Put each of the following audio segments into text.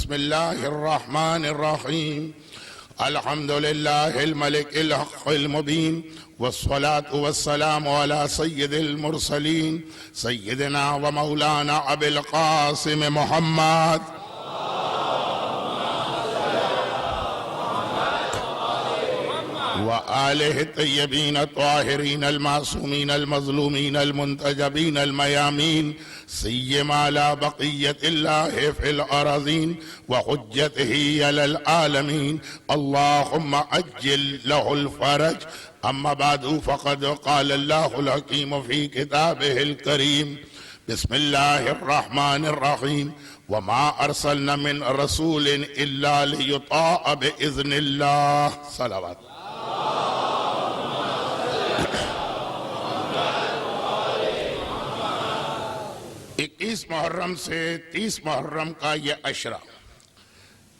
بسم الله الرحمن الرحيم الحمد لله الملك الحق المبين والصلاة والسلام على سيد المرسلين سيدنا ومولانا أبي القاسم محمد وآله الطيبين الطاهرين المعصومين المظلومين المنتجبين الميامين سيما على بقية الله في الأراضين وحجته على العالمين اللهم أجل له الفرج. أما بعد فقد قال الله الحكيم في كتابه الكريم بسم الله الرحمن الرحيم وما أرسلنا من رسول إلا ليطاع بإذن الله. صلوات. 21 محرم سے 30 محرم کا یہ عشرہ،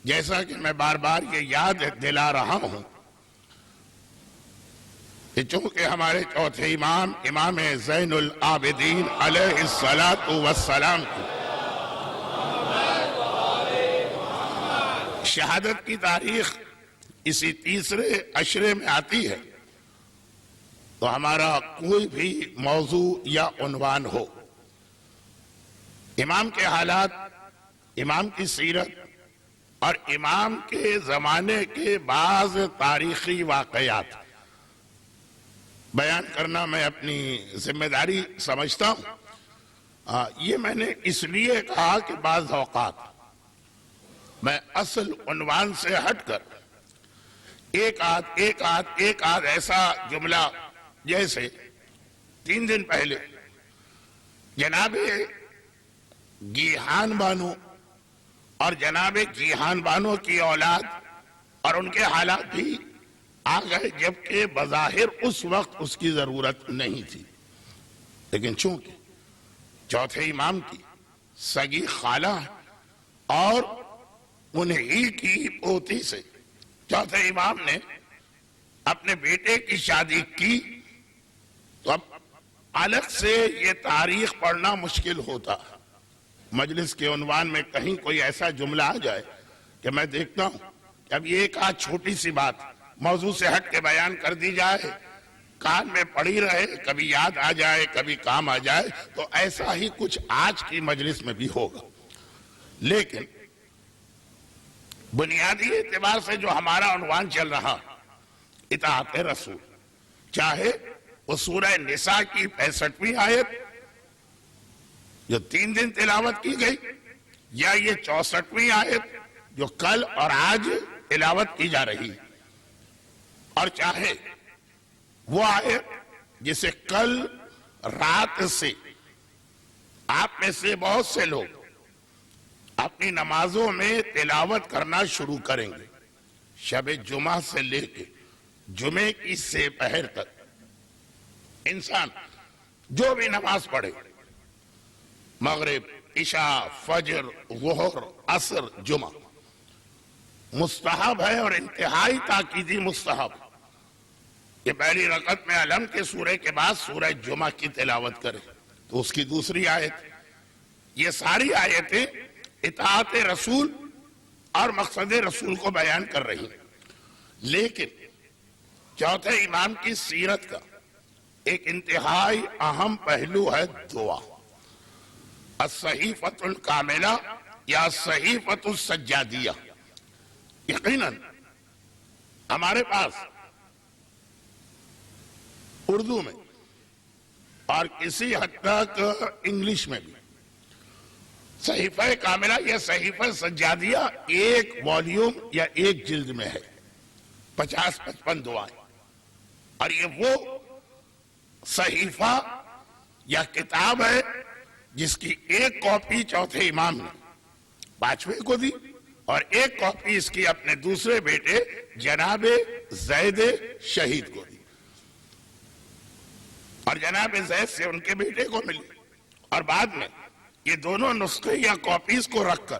جیسا کہ میں بار بار یہ یاد دلا رہا ہوں کہ چونکہ ہمارے چوتھے امام امام زین العابدین علیہ السلام کی شہادت کی تاریخ اسی تیسرے عشرے میں آتی ہے، تو ہمارا کوئی بھی موضوع یا عنوان ہو، امام کے حالات، امام کی سیرت اور امام کے زمانے کے بعض تاریخی واقعات بیان کرنا میں اپنی ذمہ داری سمجھتا ہوں۔ یہ میں نے اس لیے کہا کہ بعض اوقات میں اصل عنوان سے ہٹ کر ایک آدھ ایسا جملہ، جیسے 3 دن پہلے جناب گیہان بانو اور جناب گیہان بانو کی اولاد اور ان کے حالات بھی آ گئے، جبکہ بظاہر اس وقت اس کی ضرورت نہیں تھی، لیکن چونکہ چوتھے امام کی سگی خالہ اور انہی کی پوتی سے چوتھے امام نے اپنے بیٹے کی شادی کی، تو اب الگ سے یہ تاریخ پڑھنا مشکل ہوتا۔ مجلس کے عنوان میں کہیں کوئی ایسا جملہ آ جائے کہ میں دیکھتا ہوں کہ اب یہ ایک آدھ چھوٹی سی بات موضوع سے ہٹ کے بیان کر دی جائے، کان میں پڑی رہے، کبھی یاد آ جائے، کبھی کام آ جائے، تو ایسا ہی کچھ آج کی مجلس میں بھی ہوگا۔ لیکن بنیادی اعتبار سے جو ہمارا عنوان چل رہا اطاعت رسول، چاہے وہ سورہ نساء کی 65ویں آیت جو 3 دن تلاوت کی گئی، یا یہ 64ویں آیت جو کل اور آج تلاوت کی جا رہی، اور چاہے وہ آیت جسے کل رات سے آپ میں سے بہت سے لوگ اپنی نمازوں میں تلاوت کرنا شروع کریں گے، شب جمعہ سے لے کے جمعے کی سپہر تک انسان جو بھی نماز پڑھے، مغرب، عشاء، فجر، ظہر، عصر، جمعہ، مستحب ہے اور انتہائی تاکیدی مستحب، یہ پہلی رکعت میں علم کے سورہ کے بعد سورہ جمعہ کی تلاوت کرے، تو اس کی دوسری آیت، یہ ساری آیتیں اطاعت رسول اور مقصد رسول کو بیان کر رہی ہیں۔ لیکن چوتھے امام کی سیرت کا ایک انتہائی اہم پہلو ہے دعا، الصحیفۃ الکاملہ یا الصحیفۃ السجادیہ۔ یقیناً ہمارے پاس اردو میں اور کسی حد تک انگلش میں بھی صحیفہ کاملہ یا صحیفہ سجادیہ ایک والیوم یا ایک جلد میں ہے، 50-55 دعائیں، اور یہ وہ صحیفہ یا کتاب ہے جس کی ایک کاپی چوتھے امام نے 5ویں کو دی، اور ایک کاپی اس کی اپنے دوسرے بیٹے جناب زید شہید کو دی، اور جناب زید سے ان کے بیٹے کو ملی، اور بعد میں یہ دونوں نسخے یا کاپیز کو رکھ کر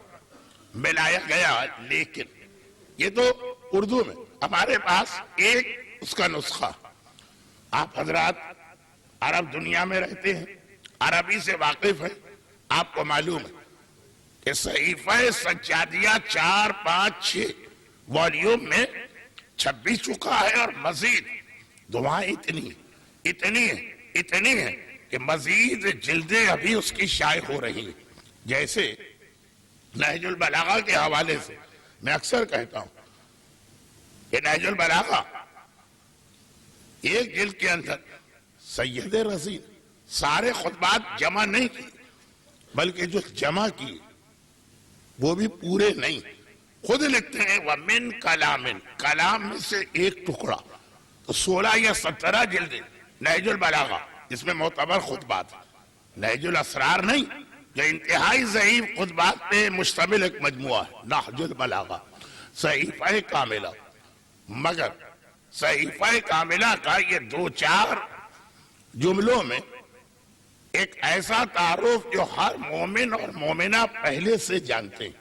ملایا گیا۔ لیکن یہ تو اردو میں، ہمارے پاس ایک اس کا نسخہ، آپ حضرات عرب دنیا میں رہتے ہیں، عربی سے واقف ہیں، آپ کو معلوم ہے کہ صحیفہ سجادیہ 4 5 6 والیوم میں چھپ بھی چکا ہے، اور مزید دعائیں اتنی ہیں کہ مزید جلدیں ابھی اس کی شائع ہو رہی ہیں. جیسے نہج البلاغہ کے حوالے سے میں اکثر کہتا ہوں کہ نہج البلاغہ ایک جلد کے اندر سید رزین سارے خطبات جمع نہیں کی، بلکہ جو جمع کی وہ بھی پورے نہیں. خود لکھتے ہیں وَمِن کَلَامٍ، کلام میں سے ایک ٹکڑا. تو 16 یا 17 جلد نہج البلاغہ جس میں معتبر خطبات، نہج الاسرار نہیں جو انتہائی ضعیف خطبات پہ مشتمل ایک مجموعہ ہے. نہج البلاغہ صحیفہ کاملہ، مگر صحیفہ کاملہ کا یہ 2-4 جملوں میں ایک ایسا تعارف جو ہر مومن اور مومنہ پہلے سے جانتے ہیں.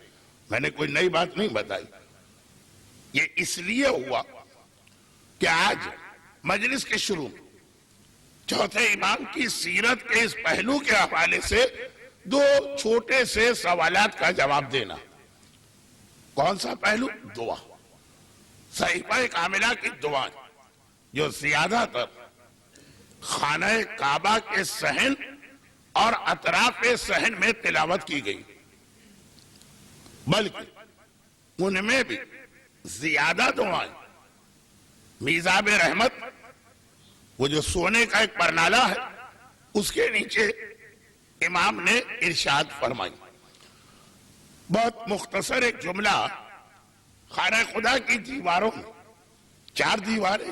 میں نے کوئی نئی بات نہیں بتائی. یہ اس لیے ہوا کہ آج مجلس کے شروع میں چوتھے امام کی سیرت کے اس پہلو کے حوالے سے 2 چھوٹے سے سوالات کا جواب دینا. کون سا پہلو؟ دعا. صحیفہ کاملہ کی دعائیں جو زیادہ تر خانہ کعبہ کے صحن اور اطراف صحن میں تلاوت کی گئی، بلکہ ان میں بھی زیادہ دعائیں میزاب رحمت، وہ جو سونے کا ایک پرنالہ ہے، اس کے نیچے امام نے ارشاد فرمائی. بہت مختصر ایک جملہ خانہ خدا کی دیواروں میں 4 دیواریں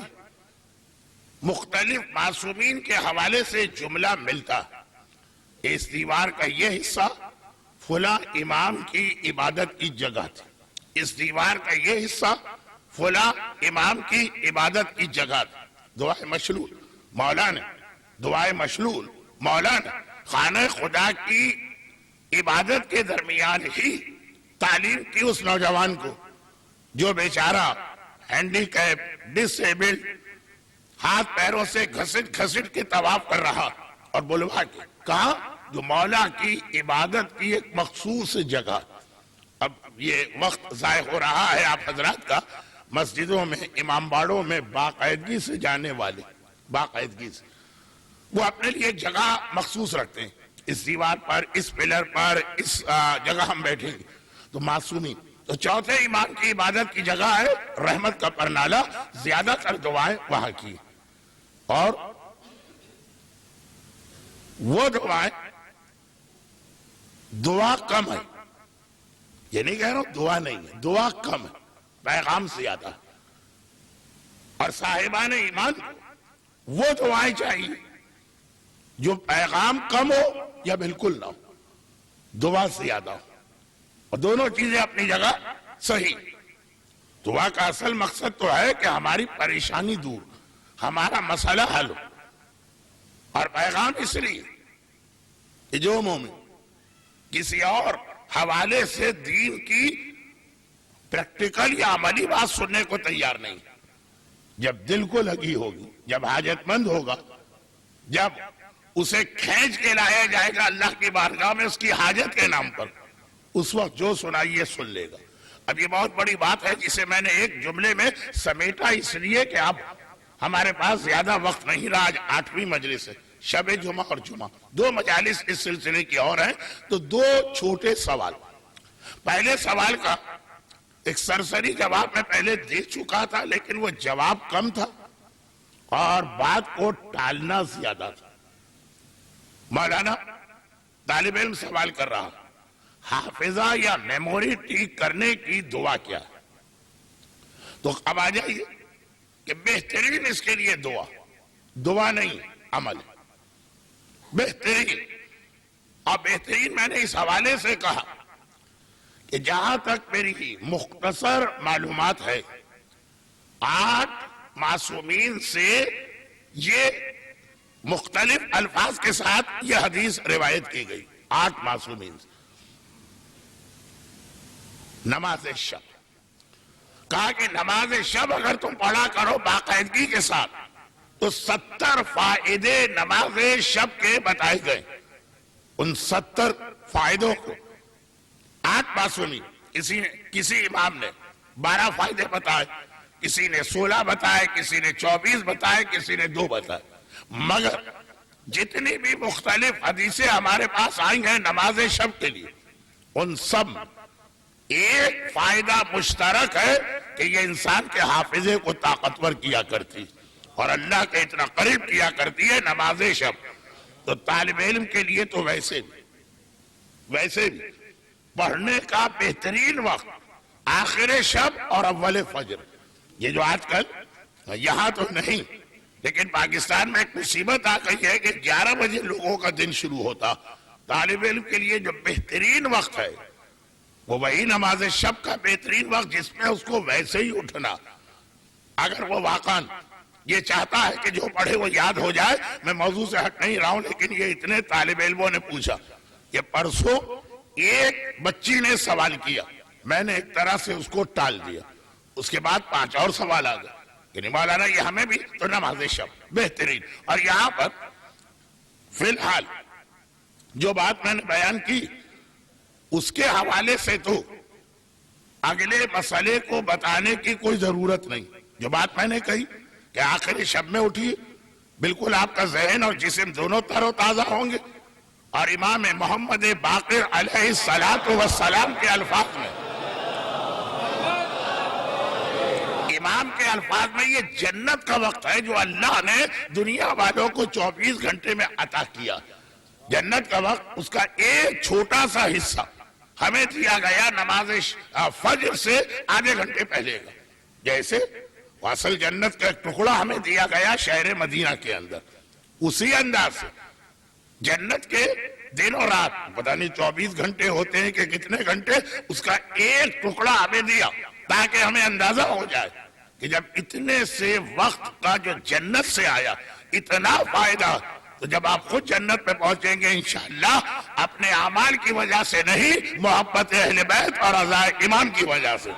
مختلف معصومین کے حوالے سے جملہ ملتا ہے. اس دیوار کا یہ حصہ فلاں امام کی عبادت کی جگہ تھی، اس دیوار کا یہ حصہ فلاں امام کی عبادت کی جگہ تھی. دعائے مشلول مولانا، دعائے مشلول مولانا خانہ خدا کی عبادت کے درمیان ہی تعلیم کی اس نوجوان کو جو بیچارہ ہینڈی کیپ، ڈس ایبلڈ، ہاتھ پیروں سے گھسٹ کے طواف کر رہا، اور بلوا کے کہا جو مولا کی عبادت کی ایک مخصوص جگہ. اب یہ وقت ضائع ہو رہا ہے آپ حضرات کا مسجدوں میں، امام باڑوں میں باقاعدگی سے جانے والے، باقاعدگی سے وہ اپنے لیے ایک جگہ مخصوص رکھتے ہیں. اس دیوار پر، اس پلر پر، اس جگہ ہم بیٹھیں گے. تو معصومی تو چوتھے امام کی عبادت کی جگہ ہے، رحمت کا پرنالہ، زیادہ تر دعائیں وہاں کی. اور وہ دعائیں دعا کم ہے، یہ نہیں کہہ رہا ہوں دعا نہیں ہے، دعا کم ہے، پیغام زیادہ ہے. اور صاحبان ایمان کو وہ دعائیں چاہیے جو پیغام کم ہو یا بالکل نہ ہو، دعا زیادہ ہو، اور دونوں چیزیں اپنی جگہ صحیح. دعا کا اصل مقصد تو ہے کہ ہماری پریشانی دور، ہمارا مسئلہ حل ہو. اور پیغام اس لیے کہ جو مومن کسی اور حوالے سے دین کی پریکٹیکل یا عملی بات سننے کو تیار نہیں، جب دل کو لگی ہوگی، جب حاجت مند ہوگا، جب اسے کھینچ کے لایا جائے گا اللہ کی بارگاہ میں اس کی حاجت کے نام پر، اس وقت جو سنائیے سن لے گا. اب یہ بہت بڑی بات ہے جسے میں نے ایک جملے میں سمیٹا اس لیے کہ اب ہمارے پاس زیادہ وقت نہیں رہا. آج 8ویں مجلس ہے، شب جمعہ اور جمعہ، 2 مجالس اس سلسلے کی اور ہیں. تو 2 چھوٹے سوال. پہلے سوال کا ایک سرسری جواب میں پہلے دے چکا تھا، لیکن وہ جواب کم تھا اور بات کو ٹالنا زیادہ تھا. مولانا طالب علم سوال کر رہا، حافظہ یا میموری ٹھیک کرنے کی دعا کیا ہے؟ تو اب آ جائیے کہ بہترین اس کے لیے دعا نہیں عمل ہے. بہترین، اور بہترین میں نے اس حوالے سے کہا کہ جہاں تک میری مختصر معلومات ہے، 8 معصومین سے یہ مختلف الفاظ کے ساتھ یہ حدیث روایت کی گئی. 8 معصومین سے. نماز شب کہا کہ نماز شب اگر تم پڑھا کرو باقاعدگی کے ساتھ تو 70 فائدے نماز شب کے بتائے گئے. ان 70 فائدوں کو 8 بات سنی، کسی امام نے 12 فائدے بتائے، کسی نے 16 بتائے، کسی نے 24 بتائے، کسی نے 2 بتائے، مگر جتنی بھی مختلف حدیثیں ہمارے پاس آئی ہیں نماز شب کے لیے، ان سب ایک فائدہ مشترک ہے کہ یہ انسان کے حافظے کو طاقتور کیا کرتی اور اللہ کے اتنا قریب کیا کرتی ہے نماز شب۔ تو طالب علم کے لیے تو ویسے بھی پڑھنے کا بہترین وقت آخر شب اور اول فجر۔ یہ جو آج کل یہاں تو نہیں لیکن پاکستان میں ایک مصیبت آ گئی ہے کہ 11 بجے لوگوں کا دن شروع ہوتا، طالب علم کے لیے جو بہترین وقت ہے وہ وہی نماز شب کا بہترین وقت جس میں اس کو ویسے ہی اٹھنا، اگر وہ واقعا یہ چاہتا ہے کہ جو پڑھے وہ یاد ہو جائے۔ میں موضوع سے ہٹ نہیں رہا ہوں لیکن یہ اتنے طالب علموں نے پوچھا کہ پرسوں ایک بچی نے سوال کیا، میں نے ایک طرح سے اس کو ٹال دیا، اس کے بعد 5 اور سوال آ گئے کہ مولانا یہ ہمیں بھی تو نماز شب بہترین۔ اور یہاں پر فی الحال جو بات میں نے بیان کی اس کے حوالے سے تو اگلے مسئلے کو بتانے کی کوئی ضرورت نہیں۔ جو بات میں نے کہی کہ آخری شب میں اٹھیے، بالکل آپ کا ذہن اور جسم دونوں تر و تازہ ہوں گے، اور امام محمد باقر علیہ السلام کے الفاظ میں، امام کے الفاظ میں، یہ جنت کا وقت ہے جو اللہ نے دنیا والوں کو 24 گھنٹے میں عطا کیا۔ جنت کا وقت اس کا ایک چھوٹا سا حصہ ہمیں دیا گیا نماز فجر سے آدھے گھنٹے پہلے کا، جیسے اصل جنت کا ایک ٹکڑا ہمیں دیا گیا شہر مدینہ کے اندر، اسی انداز سے جنت کے دن اور رات پتہ نہیں 24 گھنٹے ہوتے ہیں کہ کتنے گھنٹے، اس کا ایک ٹکڑا ہمیں دیا تاکہ ہمیں اندازہ ہو جائے کہ جب اتنے سے وقت کا جو جنت سے آیا اتنا فائدہ، تو جب آپ خود جنت پہ پہنچیں گے انشاءاللہ اپنے اعمال کی وجہ سے نہیں، محبت اہل بیت اور رضائے ایمان کی وجہ سے۔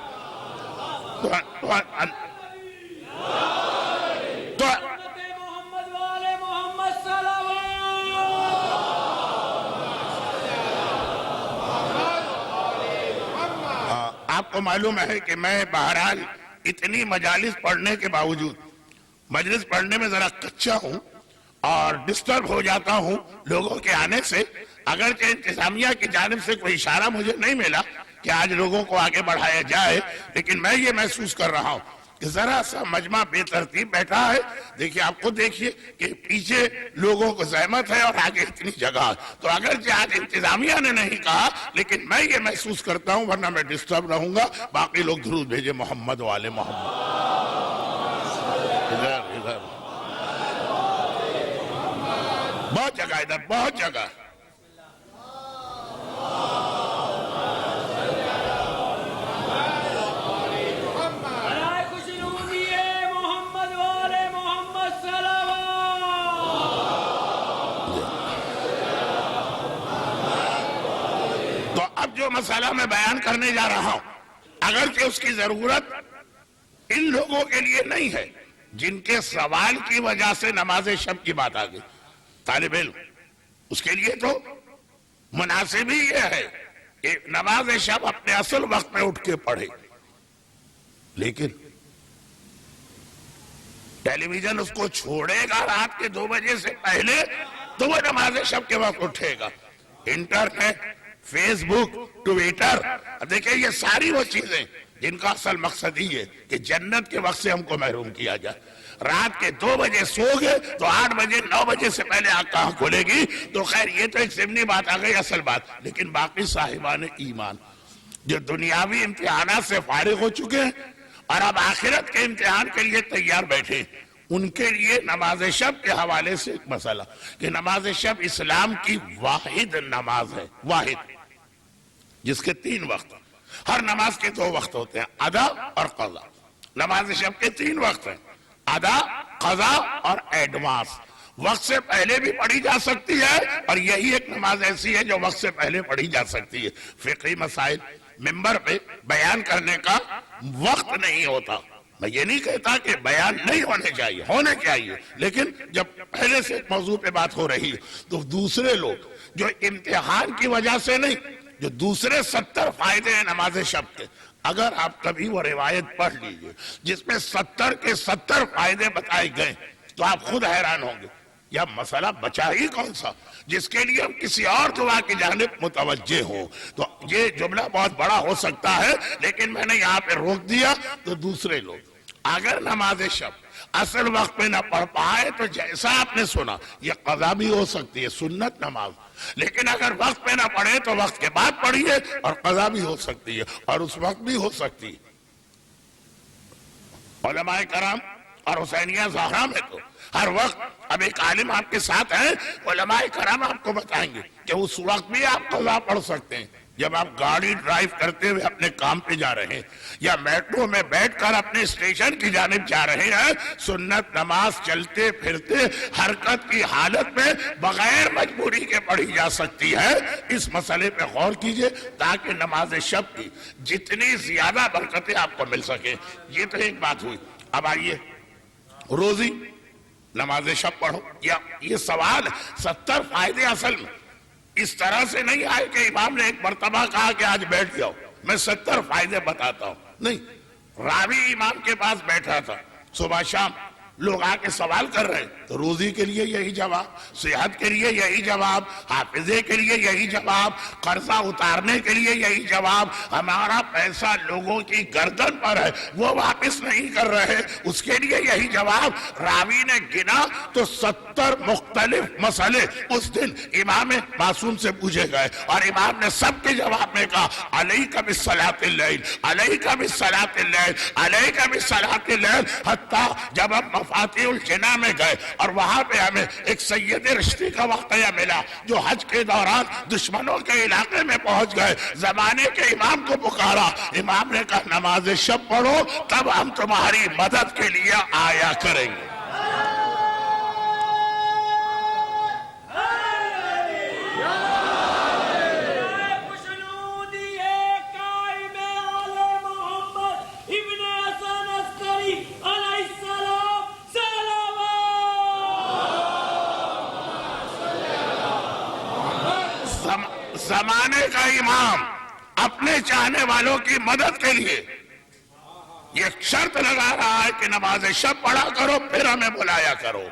آپ کو معلوم ہے کہ میں بہرحال اتنی مجالس پڑھنے کے باوجود مجلس پڑھنے میں ذرا کچا ہوں اور ڈسٹرب ہو جاتا ہوں لوگوں کے آنے سے، اگرچہ انتظامیہ کی جانب سے کوئی اشارہ مجھے نہیں ملا کہ آج لوگوں کو آگے بڑھایا جائے، لیکن میں یہ محسوس کر رہا ہوں کہ ذرا سا مجمع بے ترتیب بیٹھا ہے۔ دیکھیے آپ خود دیکھیے کہ پیچھے لوگوں کو زحمت ہے اور آگے اتنی جگہ ہے، تو اگرچہ آج انتظامیہ نے نہیں کہا لیکن میں یہ محسوس کرتا ہوں، ورنہ میں ڈسٹرب رہوں گا۔ باقی لوگ درود بھیجے محمد والے محمد۔ ادھر بہت جگہ، ادھر بہت جگہ۔ تو اب جو مسئلہ میں بیان کرنے جا رہا ہوں اگرچہ اس کی ضرورت ان لوگوں کے لیے نہیں ہے جن کے سوال کی وجہ سے نماز شب کی بات آ گئی، طالب علم اس کے لیے تو مناسب ہی یہ ہے کہ نماز شب اپنے اصل وقت میں اٹھ کے پڑھے، لیکن ٹیلی ویژن اس کو چھوڑے گا رات کے 2 بجے سے پہلے تو وہ نماز شب کے وقت اٹھے گا۔ انٹرنیٹ، فیس بک، ٹویٹر، دیکھیں یہ ساری وہ چیزیں جن کا اصل مقصد ہی ہے کہ جنت کے وقت سے ہم کو محروم کیا جائے۔ رات کے 2 بجے سو گئے تو 8 بجے 9 بجے سے پہلے آنکھ کہاں کھولے گی؟ تو خیر یہ تو ایک ضمنی بات آ گئی، اصل بات لیکن باقی صاحبان ایمان جو دنیاوی امتحانات سے فارغ ہو چکے ہیں اور اب آخرت کے امتحان کے لیے تیار بیٹھے، ان کے لیے نماز شب کے حوالے سے ایک مسئلہ کہ نماز شب اسلام کی واحد نماز ہے، واحد، جس کے 3 وقت، ہر نماز کے 2 وقت ہوتے ہیں، ادا اور قضا۔ نماز شب کے 3 وقت ہیں، ادا، قضا اور ایڈوانس۔ وقت سے پہلے بھی پڑھی جا سکتی ہے اور یہی ایک نماز ایسی ہے جو وقت سے پہلے پڑھی جا سکتی ہے۔ فقہی مسائل ممبر پہ بیان کرنے کا وقت نہیں ہوتا، میں یہ نہیں کہتا کہ بیان نہیں ہونے چاہیے، لیکن جب پہلے سے موضوع پہ بات ہو رہی ہے تو دوسرے لوگ جو امتحان کی وجہ سے نہیں، جو دوسرے 70 فائدے ہیں نماز شب کے، اگر آپ کبھی وہ روایت پڑھ لیجئے جس میں 70 کے 70 فائدے بتائے گئے تو آپ خود حیران ہوں گے یا مسئلہ بچا ہی کون سا جس کے لیے ہم کسی اور دعا کی جانب متوجہ ہوں۔ تو یہ جملہ بہت بڑا ہو سکتا ہے لیکن میں نے یہاں پہ روک دیا تو دوسرے لوگ اگر نماز شب اصل وقت پہ نہ پڑھ پائے تو جیسا آپ نے سنا یہ قضا بھی ہو سکتی ہے، سنت نماز، لیکن اگر وقت پہ نہ پڑھے تو وقت کے بعد پڑھیے اور قضا بھی ہو سکتی ہے اور اس وقت بھی ہو سکتی ہے۔ علماء کرام اور حسینیہ زہرا میں تو ہر وقت اب ایک عالم آپ کے ساتھ ہے، علماء کرام آپ کو بتائیں گے کہ اس وقت بھی آپ قضا پڑھ سکتے ہیں جب آپ گاڑی ڈرائیو کرتے ہوئے اپنے کام پہ جا رہے ہیں یا میٹرو میں بیٹھ کر اپنے اسٹیشن کی جانب جا رہے ہیں، سنت نماز چلتے پھرتے حرکت کی حالت میں بغیر مجبوری کے پڑھی جا سکتی ہے۔ اس مسئلے پہ غور کیجئے تاکہ نماز شب کی جتنی زیادہ برکتیں آپ کو مل سکیں۔ یہ تو ایک بات ہوئی۔ اب آئیے روزی نماز شب پڑھو، یا یہ سوال 70 فائدے اصل میں اس طرح سے نہیں آئے کہ امام نے ایک مرتبہ کہا کہ آج بیٹھ جاؤ میں 70 فائدے بتاتا ہوں، نہیں، راوی امام کے پاس بیٹھا تھا، صبح شام لوگ آ کے سوال کر رہے ہیں تو روزی کے لیے یہی جواب، صحت کے لیے یہی جواب، حافظے کے لیے یہی جواب، قرضہ اتارنے کے لیے یہی جواب، ہمارا پیسہ لوگوں کی گردن پر ہے وہ واپس نہیں کر رہے اس کے لیے یہی جواب۔ راوی نے گنا تو 70 مختلف مسئلے اس دن امام معصوم سے پوچھے گئے اور امام نے سب کے جواب میں کہا علیک بالصلاۃ اللیل، علیک بالصلاۃ اللیل، علیک بالصلاۃ اللیل، حتیٰ جب ہم مفاتیح الجناح میں گئے اور وہاں پہ ہمیں ایک سید رشتی کا واقعہ ملا جو حج کے دوران دشمنوں کے علاقے میں پہنچ گئے، زمانے کے امام کو پکارا، امام نے کہا نماز شب پڑھو تب ہم تمہاری مدد کے لیے آیا کریں گے۔ زمانے کا امام اپنے چاہنے والوں کی مدد کے لیے یہ شرط لگا رہا ہے کہ نماز شب پڑھا کرو پھر ہمیں بلایا کرو،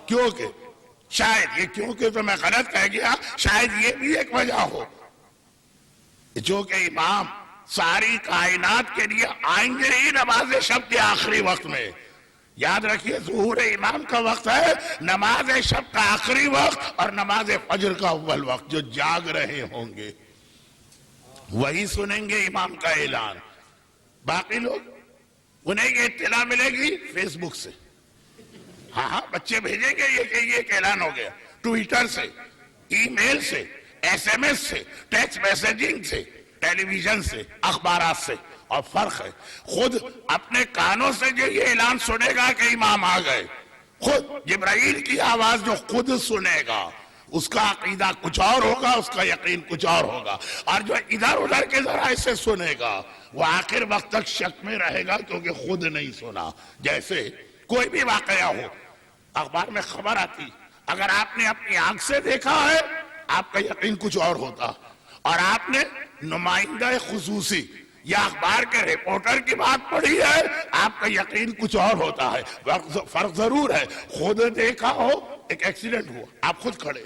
کیونکہ شاید یہ کیونکہ تو میں غلط کہہ گیا، شاید یہ بھی ایک وجہ ہو جو کہ امام ساری کائنات کے لیے آئیں گے ہی نماز شب کے آخری وقت میں۔ یاد رکھیے ظہور امام کا وقت ہے نماز شب کا آخری وقت اور نماز فجر کا اول وقت، جو جاگ رہے ہوں گے وہی سنیں گے امام کا اعلان، باقی لوگ انہیں یہ اطلاع ملے گی فیس بک سے، ہاں بچے بھیجیں گے یہ کہ یہ ایک اعلان ہو گیا، ٹویٹر سے، ای میل سے، ایس ایم ایس سے، ٹیکسٹ میسیجنگ سے، ٹیلی ویژن سے، اخبارات سے، اور فرق ہے خود اپنے کانوں سے جو یہ اعلان سنے گا کہ امام آ گئے، خود جبرائیل کی آواز جو خود سنے گا اس کا عقیدہ کچھ اور ہوگا، اس کا یقین کچھ اور ہوگا، اور جو ادھر ادھر کے ذرائع سے سنے گا وہ آخر وقت تک شک میں رہے گا کیونکہ خود نہیں سنا۔ جیسے کوئی بھی واقعہ ہو، اخبار میں خبر آتی، اگر آپ نے اپنی آنکھ سے دیکھا ہے آپ کا یقین کچھ اور ہوتا، اور آپ نے نمائندہ خصوصی یا اخبار کے رپورٹر کی بات پڑھی ہے آپ کا یقین کچھ اور ہوتا ہے۔ فرق ضرور ہے، خود دیکھا ہو ایک ایکسیڈنٹ ہوا آپ خود کھڑے،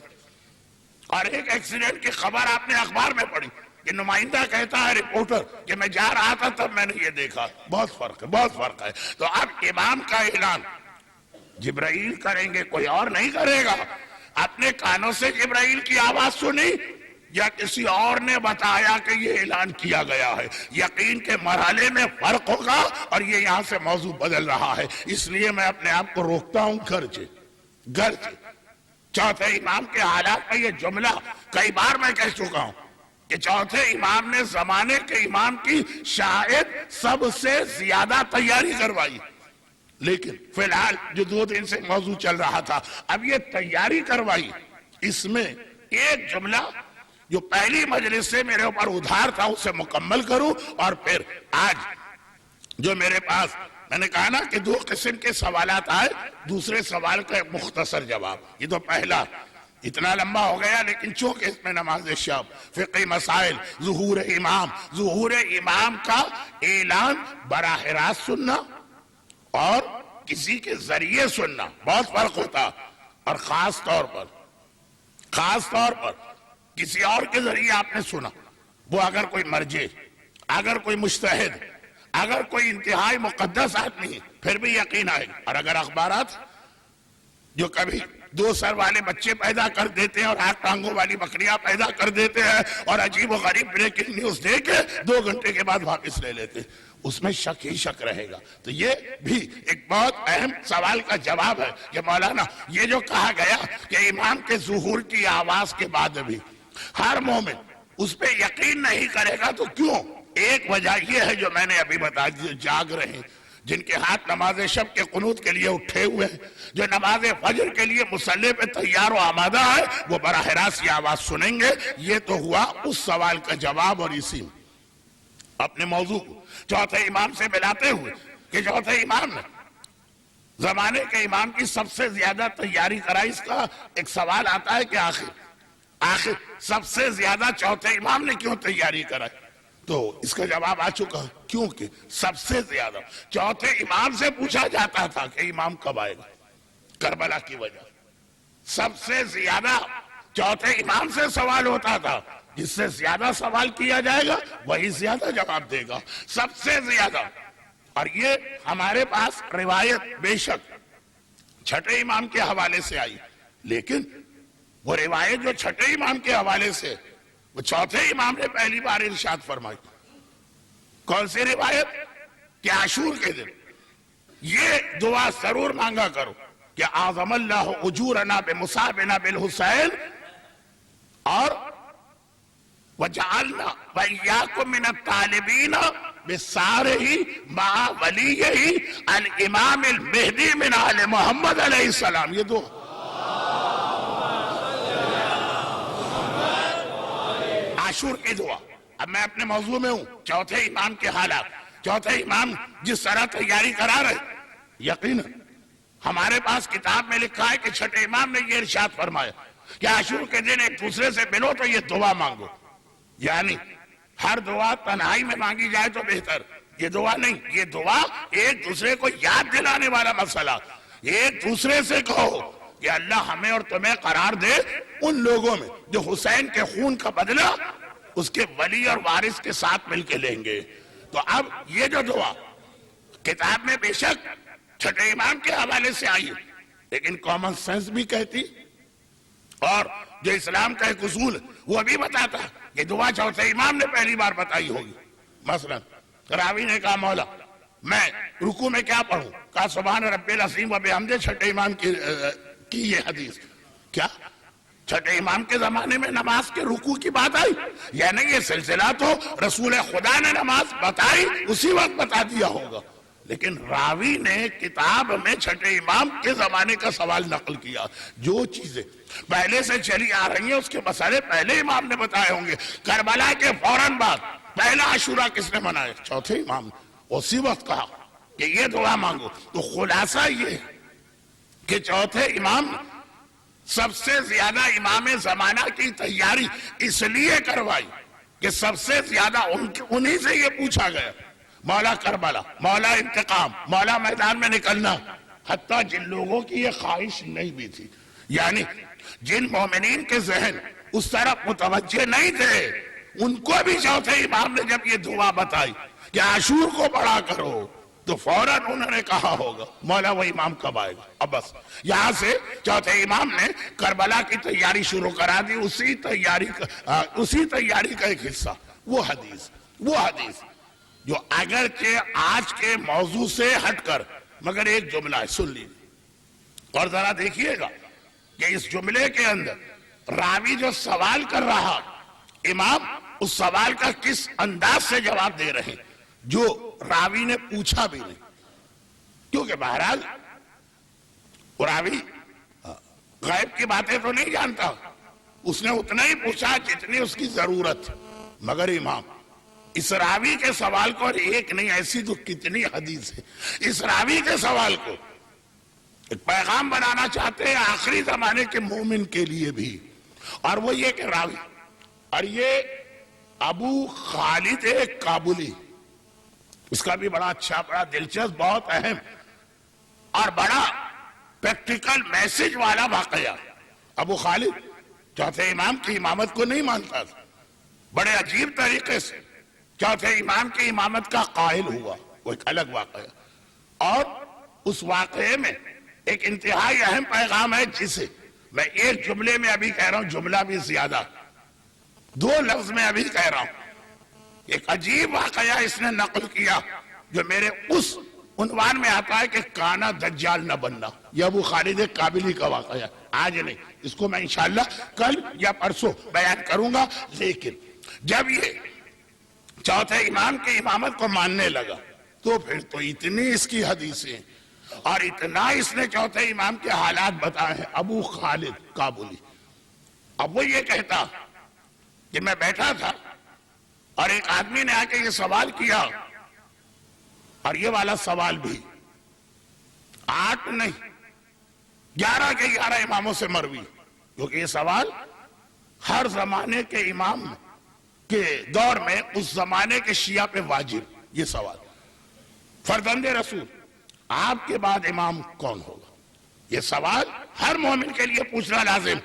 اور ایک ایکسیڈنٹ کی خبر آپ نے اخبار میں پڑھی کہ نمائندہ کہتا ہے رپورٹر کہ میں جا رہا تھا تب میں نے یہ دیکھا، بہت فرق ہے، بہت فرق ہے۔ تو اب امام کا اعلان جبرائیل کریں گے، کوئی اور نہیں کرے گا۔ اپنے کانوں سے جبرائیل کی آواز سنی یا کسی اور نے بتایا کہ یہ اعلان کیا گیا ہے، یقین کے مرحلے میں فرق ہوگا، اور یہ یہاں سے موضوع بدل رہا ہے، اس لیے میں اپنے آپ کو روکتا ہوں گرچہ چوتھے امام کے حالات میں یہ جملہ کئی بار میں کہہ چکا ہوں کہ چوتھے امام نے زمانے کے امام کی شاید سب سے زیادہ تیاری کروائی، لیکن فی الحال جو 2 دن سے موضوع چل رہا تھا اب یہ تیاری کروائی، اس میں ایک جملہ جو پہلی مجلس سے میرے اوپر ادھار تھا اسے مکمل کروں، اور پھر آج جو میرے پاس میں نے کہا نا کہ 2 قسم کے سوالات آئے، دوسرے سوال کا ایک مختصر جواب۔ یہ تو پہلا اتنا لمبا ہو گیا، لیکن چونکہ اس میں نماز شب، فقہ مسائل، ظہور امام کا اعلان براہ راست سننا اور کسی کے ذریعے سننا بہت فرق ہوتا، اور خاص طور پر کسی اور کے ذریعے آپ نے سنا، وہ اگر کوئی مرجع، اگر کوئی مجتہد، اگر کوئی انتہائی مقدس آدمی، پھر بھی یقین آئے گا۔ اور اگر اخبارات جو کبھی 2 سر والے بچے پیدا کر دیتے ہیں اور 8 ٹانگوں والی بکریاں پیدا کر دیتے ہیں اور عجیب و غریب بریکنگ نیوز دے کے 2 گھنٹے کے بعد واپس لے لیتے ہیں، اس میں شک ہی شک رہے گا۔ تو یہ بھی ایک بہت اہم سوال کا جواب ہے کہ مولانا یہ جو کہا گیا کہ امام کے ظہور کی آواز کے بعد بھی ہر مومن اس پہ یقین نہیں کرے گا، تو کیوں؟ ایک وجہ یہ ہے جو میں نے ابھی بتا دی، جاگ رہے ہیں، جن کے ہاتھ نماز شب کے قنوت کے لیے اٹھے ہوئے ہیں، جو نماز فجر کے لیے مصلی پہ تیار و آمادہ ہے، وہ براہ راست یہ آواز سنیں گے۔ یہ تو ہوا اس سوال کا جواب، اور اسی میں اپنے موضوع کو چوتھے امام سے ملاتے ہوئے کہ چوتھے امام نے زمانے کے امام کی سب سے زیادہ تیاری کرائی۔ اس کا ایک سوال آتا ہے کہ آخر سب سے زیادہ چوتھے امام نے کیوں تیاری کرائی؟ تو اس کا جواب آ چکا ہے، کیونکہ سب سے زیادہ چوتھے امام سے پوچھا جاتا تھا کہ امام کب آئے گا، کربلا کی وجہ سب سے زیادہ چوتھے امام سے سوال ہوتا تھا، جس سے زیادہ سوال کیا جائے گا وہی زیادہ جواب دے گا، سب سے زیادہ۔ اور یہ ہمارے پاس روایت بے شک چھٹے امام کے حوالے سے آئی، لیکن وہ روایت جو چھٹے امام کے حوالے سے وہ چوتھے امام نے پہلی بار ارشاد فرمائی۔ کون سی روایت؟ کہ عاشور کے دن یہ دعا ضرور مانگا کرو کہ اعظم اللہ اجورنا بمصابنا بالحسین، اور وجعلنا وإياكم من الطالبین بسارہ مع ولیہ الامام المہدی من آل محمد علیہ السلام۔ یہ دعا عاشور کی دعا۔ اب میں اپنے موضوع میں ہوں، چوتھے امام کے حالات، چوتھے امام جس طرح تیاری کرا رہے، یقیناً ہمارے پاس کتاب میں لکھا ہے کہ چھٹے امام نے یہ ارشاد فرمایا کہ عاشور کے دن ایک دوسرے سے ملو تو یہ دعا مانگو، یعنی ہر دعا تنہائی میں مانگی جائے تو بہتر، یہ دعا نہیں، یہ دعا ایک دوسرے کو یاد دلانے والا مسئلہ، ایک دوسرے سے کہو کہ اللہ ہمیں اور تمہیں قرار دے ان لوگوں میں جو حسین کے خون کا بدلہ اس کے ولی اور وارث کے ساتھ مل کے لیں گے۔ تو اب یہ جو دعا کتاب میں بے شک چھٹے امام کے حوالے سے آئی، لیکن کامن سینس بھی کہتی، اور جو اسلام کا ایک اصول وہ بھی بتاتا کہ دعا چوتھے امام نے پہلی بار بتائی ہوگی۔ مثلا راوی نے کہا مولا میں رکوع میں کیا پڑھوں؟ کہا سبحان رب العظیم و بحمدہ، چھٹے امام کی یہ حدیث کیا چھٹے امام کے زمانے میں نماز کے رکوع کی بات آئی؟ یعنی یہ سلسلہ تو رسول خدا نے نماز بتائی اسی وقت بتا دیا ہوگا، لیکن راوی نے کتاب میں چھٹے امام کے زمانے کا سوال نقل کیا۔ جو چیزیں پہلے سے چلی آ رہی ہیں اس کے مسئلے پہلے امام نے بتائے ہوں گے۔ کربلا کے فوراً بعد پہلا عاشورہ کس نے منایا؟ چوتھے امام نے۔ اسی وقت کہا کہ یہ دعا مانگو۔ تو خلاصہ یہ ہے کہ چوتھے امام سب سے زیادہ امام زمانہ کی تیاری اس لیے کروائی کہ سب سے زیادہ انہی سے یہ پوچھا گیا، مولا کربلا، مولا انتقام، مولا میدان میں نکلنا، حتیٰ جن لوگوں کی یہ خواہش نہیں بھی تھی، یعنی جن مومنین کے ذہن اس طرف متوجہ نہیں تھے، ان کو بھی چوتھے امام نے جب یہ دعا بتائی کہ عاشور کو پڑھا کرو تو فوراً انہوں نے کہا ہوگا مولا وہ امام کب آئے گا۔ اب بس یہاں سے چوتھے امام نے کربلا کی تیاری شروع کرا دی، اسی تیاری کا ایک حصہ وہ حدیث جو اگرچہ آج کے موضوع سے ہٹ کر مگر ایک جملہ ہے، سن لیجیے اور ذرا دیکھیے گا کہ اس جملے کے اندر راوی جو سوال کر رہا، امام اس سوال کا کس انداز سے جواب دے رہے ہیں جو راوی نے پوچھا بھی نہیں، کیونکہ بہرحال راوی غیب کی باتیں تو نہیں جانتا، اس نے اتنا ہی پوچھا جتنی اس کی ضرورت، مگر امام اس راوی کے سوال کو، اور ایک نہیں ایسی تو کتنی حدیث ہے، اس راوی کے سوال کو ایک پیغام بنانا چاہتے ہیں آخری زمانے کے مومن کے لیے بھی، اور وہ یہ کہ راوی، اور یہ ابو خالد کابلی، اس کا بھی بڑا اچھا، بڑا دلچسپ، بہت اہم اور بڑا پریکٹیکل میسج والا واقعہ۔ ابو خالد چوتھے امام کی امامت کو نہیں مانتا تھا، بڑے عجیب طریقے سے چوتھے امام کی امامت کا قائل ہوا، وہ ایک الگ واقعہ، اور اس واقعے میں ایک انتہائی اہم پیغام ہے جسے میں ایک جملے میں ابھی کہہ رہا ہوں، جملہ بھی زیادہ، 2 لفظ میں ابھی کہہ رہا ہوں۔ ایک عجیب واقعہ اس نے نقل کیا جو میرے اس عنوان میں آتا ہے کہ کانا دجال نہ بننا، یہ ابو خالد کابلی کا واقعہ، آج نہیں، اس کو میں انشاءاللہ کل یا پرسوں بیان کروں گا۔ لیکن جب یہ چوتھے امام کی امامت کو ماننے لگا تو پھر تو اتنی اس کی حدیثیں اور اتنا اس نے چوتھے امام کے حالات بتائے ہیں۔ ابو خالد کابلی، اب وہ یہ کہتا کہ میں بیٹھا تھا اور ایک آدمی نے آ کے یہ سوال کیا، اور یہ والا سوال بھی 8 نہیں 11 کے 11 اماموں سے مروی، کیونکہ یہ سوال ہر زمانے کے امام کے دور میں اس زمانے کے شیعہ پہ واجب، یہ سوال، فرزند رسول آپ کے بعد امام کون ہوگا؟ یہ سوال ہر مومن کے لیے پوچھنا لازم،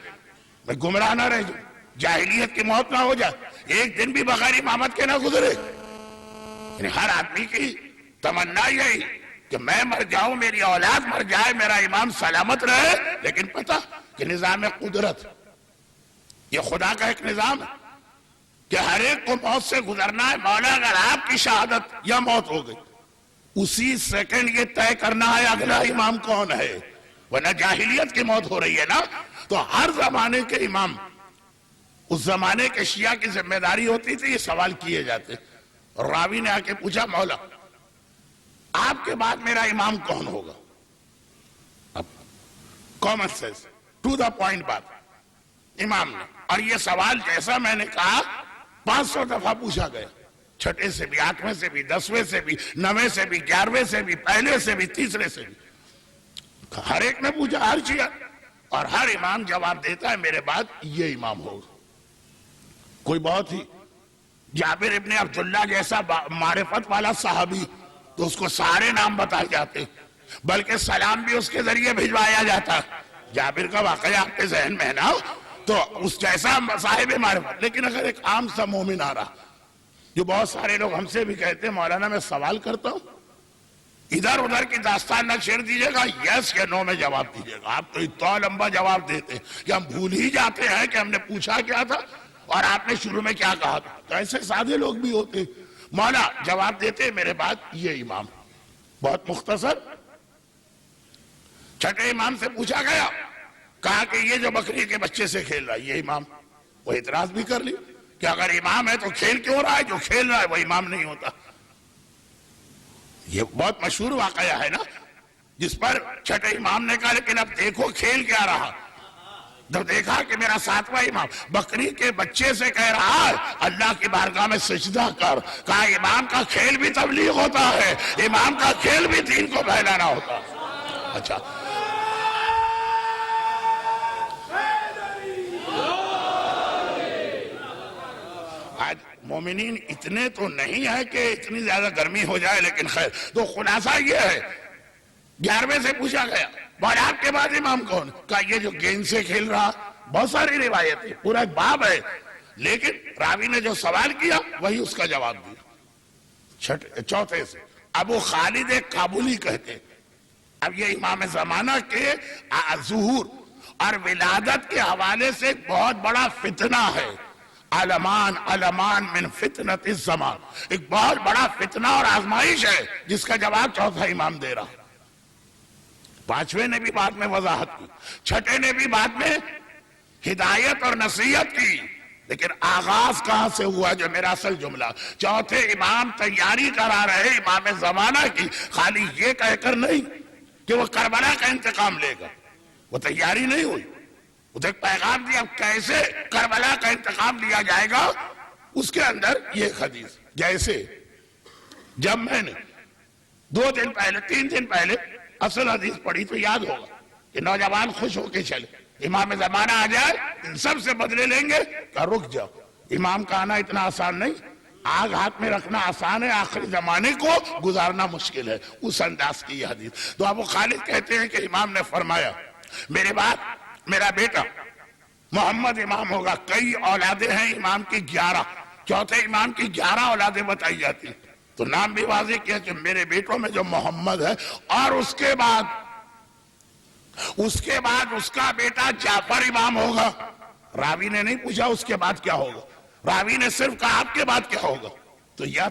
میں گمراہ نہ رہ جاؤں، جاہلیت کی موت نہ ہو جائے، ایک دن بھی بغیر امامت کے نہ گزرے۔ یعنی ہر آدمی کی تمنا یہی کہ میں مر جاؤں، میری اولاد مر جائے، میرا امام سلامت رہے، لیکن پتہ کہ نظام قدرت، یہ خدا کا ایک نظام ہے کہ ہر ایک کو موت سے گزرنا ہے۔ مولا اگر آپ کی شہادت یا موت ہو گئی، اسی سیکنڈ یہ طے کرنا ہے اگلا امام کون ہے، ورنہ جاہلیت کی موت ہو رہی ہے نا۔ تو ہر زمانے کے امام، اس زمانے کے شیعہ کی ذمہ داری ہوتی تھی، یہ سوال کیے جاتے۔ راوی نے آ کے پوچھا، مولا آپ کے بعد میرا امام کون ہوگا؟ اب common sense, to the point بات امام نے، اور یہ سوال جیسا میں نے کہا 500 دفعہ پوچھا گیا، 6 سے بھی، 8ویں سے بھی، 10ویں سے بھی، 9ویں سے بھی، 11ویں سے بھی، پہلے سے بھی، تیسرے سے بھی، ہر ایک نے پوچھا، ہر شیعہ، اور ہر امام جواب دیتا ہے میرے بعد یہ امام ہوگا۔ کوئی بہت ہی جابر ابن عبداللہ جیسا معرفت والا صحابی تو اس کو سارے نام بتائے جاتے، بلکہ سلام بھی اس کے ذریعے بھجوایا جاتا۔ جابر کا واقعہ آپ کے ذہن میں ہے نا، تو اس جیسا صاحب معرفت۔ لیکن اگر ایک عام سا مومن آ رہا، جو بہت سارے لوگ ہم سے بھی کہتے ہیں مولانا میں سوال کرتا ہوں، ادھر ادھر کی داستان نہ چھیڑ دیجئے گا، یس یا نو میں جواب دیجئے گا۔ آپ تو اتنا لمبا جواب دیتے ہیں کہ ہم بھول ہی جاتے ہیں کہ ہم نے پوچھا کیا تھا اور آپ نے شروع میں کیا کہا تھا۔ تو ایسے سادے لوگ بھی ہوتے، مولا جواب دیتے میرے بعد یہ امام، بہت مختصر۔ 6 امام سے پوچھا گیا، کہا کہ یہ جو بکری کے بچے سے کھیل رہا ہے یہ امام، وہ اعتراض بھی کر لی کہ اگر امام ہے تو کھیل کیوں رہا ہے، جو کھیل رہا ہے وہ امام نہیں ہوتا۔ یہ بہت مشہور واقعہ ہے نا، جس پر 6 امام نے کہا لیکن اب دیکھو کھیل کیا رہا۔ جب دیکھا کہ میرا 7واں امام بکری کے بچے سے کہہ رہا ہے اللہ کی بارگاہ میں سجدہ کر، کہا امام کا کھیل بھی تبلیغ ہوتا ہے، امام کا کھیل بھی دین کو پھیلانا ہوتا ہے۔ اچھا، آج مومنین اتنے تو نہیں ہے کہ اتنی زیادہ گرمی ہو جائے، لیکن خیر، تو خلاصہ یہ ہے، 11ویں سے پوچھا گیا اور آپ کے بعد امام کون؟ کہا یہ جو گیند سے کھیل رہا۔ بہت ساری روایتیں، پورا ایک باب ہے، لیکن راوی نے جو سوال کیا وہی اس کا جواب دیا۔ 4 سے ابو خالد کابلی کہتے، اب یہ امام زمانہ کے ظہور اور ولادت کے حوالے سے بہت بڑا فتنہ ہے۔ علمان من فتنۃ الزمان، ایک بہت بڑا فتنہ اور آزمائش ہے جس کا جواب 4تھا امام دے رہا۔ 5ویں نے بھی بعد میں وضاحت کی، 6 نے بھی بعد میں ہدایت اور نصیحت کی، لیکن آغاز کہاں سے ہوا جو میرا اصل جملہ، 4تھے امام تیاری کرا رہے امام زمانہ کی، خالی یہ کہہ کر نہیں کہ وہ کربلا کا انتقام لے گا، وہ تیاری نہیں ہوئی، وہ تو ایک پیغام دیا کیسے کربلا کا انتقام لیا جائے گا۔ اس کے اندر یہ حدیث، جیسے جب میں نے 2 دن پہلے 3 دن پہلے اصل حدیث پڑھی تو یاد ہوگا کہ نوجوان خوش ہو کے چلے، امام زمانہ آ جائے ان سب سے بدلے لیں گے، کہ رک جاؤ، امام کا آنا اتنا آسان نہیں، آگ ہاتھ میں رکھنا آسان ہے، آخری زمانے کو گزارنا مشکل ہے، اس انداز کی یہ حدیث۔ تو ابو خالد کہتے ہیں کہ امام نے فرمایا میرے بعد میرا بیٹا محمد امام ہوگا، کئی اولادیں ہیں امام کی 11، چوتھے امام کی 11 اولادیں بتائی جاتی، تو نام بھی واضح کیا کہ میرے بیٹوں میں جو محمد ہے، اور اس کے بعد اس کا بیٹا جعفر امام ہوگا۔ راوی نے نہیں پوچھا اس کے بعد کیا ہوگا، راوی نے صرف کہا آپ کے بعد کیا ہوگا، تو یا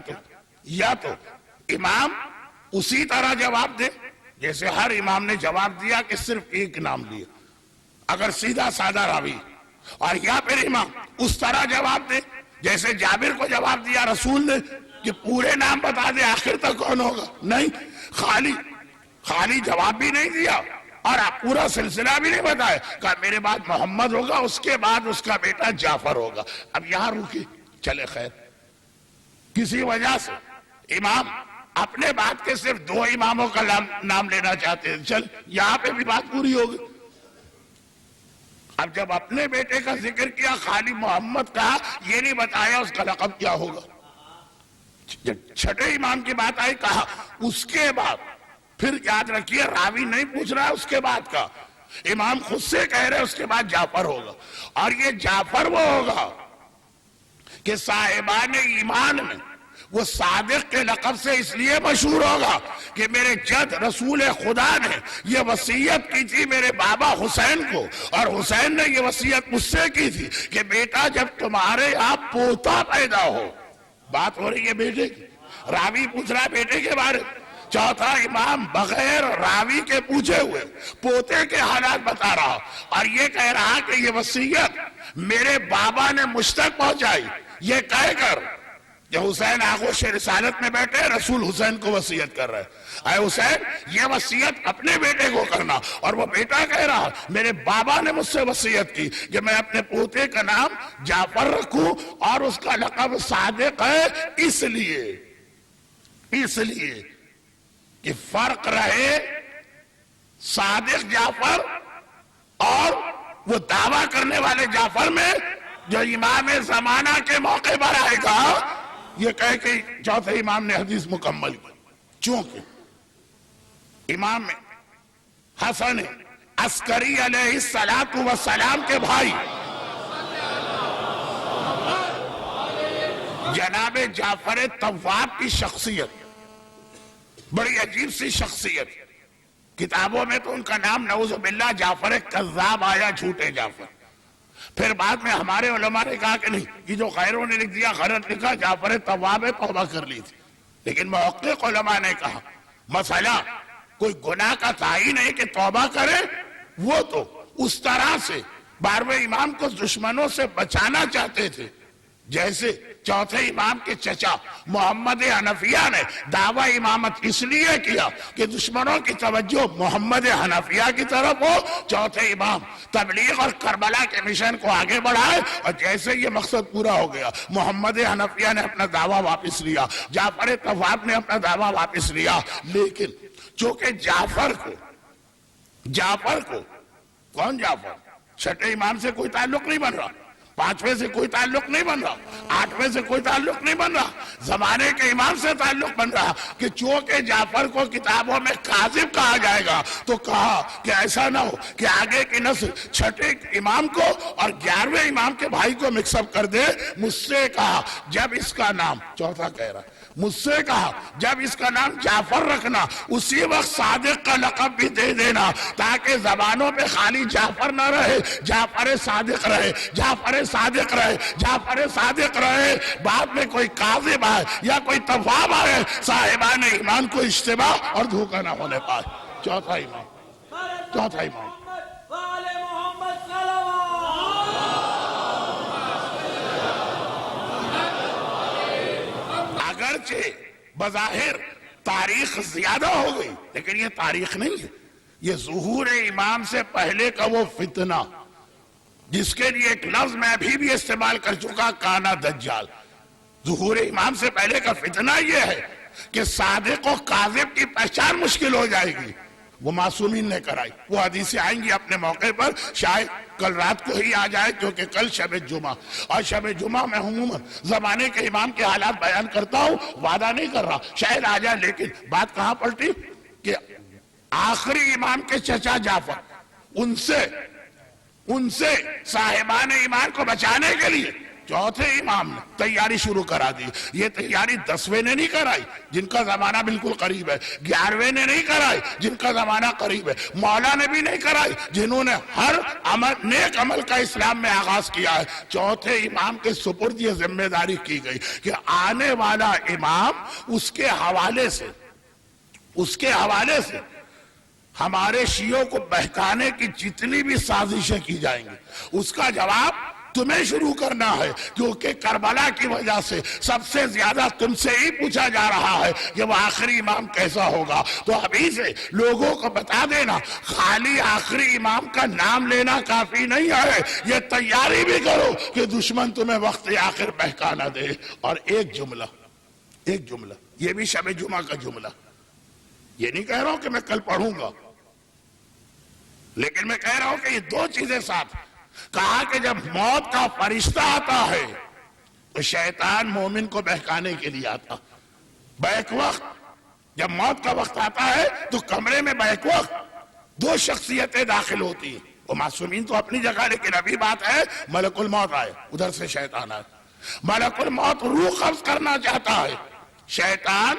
تو امام اسی طرح جواب دے جیسے ہر امام نے جواب دیا کہ صرف ایک نام لیا اگر سیدھا سادہ راوی، اور یا پھر امام اس طرح جواب دے جیسے جابر کو جواب دیا رسول نے کہ پورے نام بتا دے آخر تک کون ہوگا، نہیں، خالی جواب بھی نہیں دیا اور پورا سلسلہ بھی نہیں بتایا، کہا میرے بعد محمد ہوگا، اس کے بعد اس کا بیٹا جعفر ہوگا۔ اب یہاں رکی، چلے خیر، کسی وجہ سے امام اپنے بعد کے صرف 2 اماموں کا نام لینا چاہتے ہیں، چل یہاں پہ بھی بات پوری ہوگی۔ اب جب اپنے بیٹے کا ذکر کیا، خالی محمد کہا، یہ نہیں بتایا اس کا لقب کیا ہوگا۔ جب چھٹے امام کی بات آئی، کہا اس کے بعد، پھر یاد رکھیے راوی نہیں پوچھ رہا ہے اس کے بعد کا، امام خود سے کہہ رہے اس کے بعد جعفر ہوگا، اور یہ جعفر وہ ہوگا کہ صاحبان ایمان میں وہ صادق کے لقب سے اس لیے مشہور ہوگا کہ میرے جد رسول خدا نے یہ وصیت کی تھی میرے بابا حسین کو، اور حسین نے یہ وصیت مجھ سے کی تھی کہ بیٹا جب تمہارے یہاں پوتا پیدا ہو، بات ہو رہی ہے بیٹے کی، راوی پوچھ رہا ہے بیٹے کے بارے، چوتھا امام بغیر راوی کے پوچھے ہوئے پوتے کے حالات بتا رہا، اور یہ کہہ رہا کہ یہ وصیت میرے بابا نے مجھ تک پہنچائی، یہ کہہ کر کہ حسین آغوش رسالت میں بیٹھے رسول حسین کو وصیت کر رہے، اے حسین یہ وصیت اپنے بیٹے کو کرنا، اور وہ بیٹا کہہ رہا میرے بابا نے مجھ سے وصیت کی کہ میں اپنے پوتے کا نام جعفر رکھوں، اور اس کا لقب صادق ہے، اس لیے کہ فرق رہے صادق جعفر اور وہ دعویٰ کرنے والے جعفر میں جو امام زمانہ کے موقع پر آئے گا، یہ کہہ کہ چوتھے امام نے حدیث مکمل کی، چونکہ امام حسن عسکری علیہ السلام کے بھائی جناب جعفر طواب کی شخصیت بڑی عجیب سی شخصیت، کتابوں میں تو ان کا نام نعوذ باللہ جعفر کذاب آیا، جھوٹے جعفر، پھر بعد میں ہمارے علماء نے کہا کہ نہیں، یہ جو غیروں نے لکھ دیا غلط لکھا، جعفر طواب توبہ کر لی تھی، لیکن محقق علماء نے کہا مسئلہ کوئی گناہ کا تعین ہے کہ توبہ کرے، وہ تو اس طرح سے 12ویں امام کو دشمنوں سے بچانا چاہتے تھے جیسے چوتھے امام کے چچا محمد حنفیہ نے دعویٰ امامت اس لیے کیا کہ دشمنوں کی توجہ محمد حنفیہ کی طرف ہو، چوتھے امام تبلیغ اور کربلا کے مشن کو آگے بڑھائے، اور جیسے یہ مقصد پورا ہو گیا محمد حنفیہ نے اپنا دعویٰ واپس لیا، جعفر طواب نے اپنا دعویٰ واپس لیا، لیکن چونکہ جعفر کو کون جعفر؟ چھٹے امام سے کوئی تعلق نہیں بن رہا، 5ویں سے کوئی تعلق نہیں بن رہا، 8ویں سے کوئی تعلق نہیں بن رہا، زمانے کے امام سے تعلق بن رہا کہ چونکہ جعفر کو کتابوں میں کاذب کہا جائے گا، تو کہا کہ ایسا نہ ہو کہ آگے کی نسل چھٹے امام کو اور 11ویں امام کے بھائی کو مکس اپ کر دے۔ مجھ سے کہا جب اس کا نام، چوتھا کہہ رہا ہے، مجھ سے کہا جب اس کا نام جعفر رکھنا اسی وقت صادق کا لقب بھی دے دینا، تاکہ زبانوں پہ خالی جعفر نہ رہے، جعفر صادق رہے، جعفر صادق رہے، جعفر صادق رہے، بعد میں کوئی کاذب آئے یا کوئی طواب آئے، صاحبان ایمان کو اشتباہ اور دھوکہ نہ ہونے پائے۔ چوتھا امام اگرچہ بظاہر تاریخ زیادہ ہو گئی، لیکن یہ تاریخ نہیں ہے، یہ ظہور امام سے پہلے کا وہ فتنہ جس کے لیے ایک لفظ میں ابھی بھی استعمال کر چکا، کانا دجال۔ ظہور امام سے پہلے کا فتنہ یہ ہے کہ صادق و کاذب کی پہچان مشکل ہو جائے گی، وہ معصومین نے کرائی. وہ حدیثیں آئیں گی اپنے موقع پر, شاید کل رات کو ہی آ جائے, کیونکہ کل شب جمعہ, اور شب جمعہ میں عموماً زمانے کے امام کے حالات بیان کرتا ہوں, وعدہ نہیں کر رہا, شاید آ جائے. لیکن بات کہاں پلٹی کہ آخری امام کے چچا جعفر, ان سے صاحبان ایمان کو بچانے کے لیے چوتھے امام نے تیاری شروع کرا دی. یہ تیاری 10ویں نے نہیں کرائی جن کا زمانہ بالکل قریب ہے, 11ویں نے نہیں کرائی جن کا زمانہ قریب ہے, مولا نے بھی نہیں کرائی جنہوں نے ہر نیک عمل کا اسلام میں آغاز کیا ہے. چوتھے امام کے سپرد یہ ذمہ داری کی گئی کہ آنے والا امام اس کے حوالے سے ہمارے شیعوں کو بہکانے کی جتنی بھی سازشیں کی جائیں گی, اس کا جواب تمہیں شروع کرنا ہے, کیونکہ کربلا کی وجہ سے سب سے زیادہ تم سے ہی پوچھا جا رہا ہے کہ وہ آخری امام کیسا ہوگا. تو ابھی سے لوگوں کو بتا دینا, خالی آخری امام کا نام لینا کافی نہیں ہے, یہ تیاری بھی کرو کہ دشمن تمہیں وقت آخر بہکا نہ دے. اور ایک جملہ یہ بھی شب جمعہ کا جملہ, یہ نہیں کہہ رہا ہوں کہ میں کل پڑھوں گا, لیکن میں کہہ رہا ہوں کہ یہ دو چیزیں ساتھ. کہا کہ جب موت کا فرشتہ آتا ہے تو شیطان مومن کو بہکانے کے لیے آتا. بیک وقت جب موت کا وقت آتا ہے تو کمرے میں بیک وقت دو شخصیتیں داخل ہوتی ہیں. وہ معصومین تو اپنی جگہ, لیکن ابھی بات ہے ملک الموت آئے, ادھر سے شیطان آئے. ملک الموت روح قبض کرنا چاہتا ہے, شیطان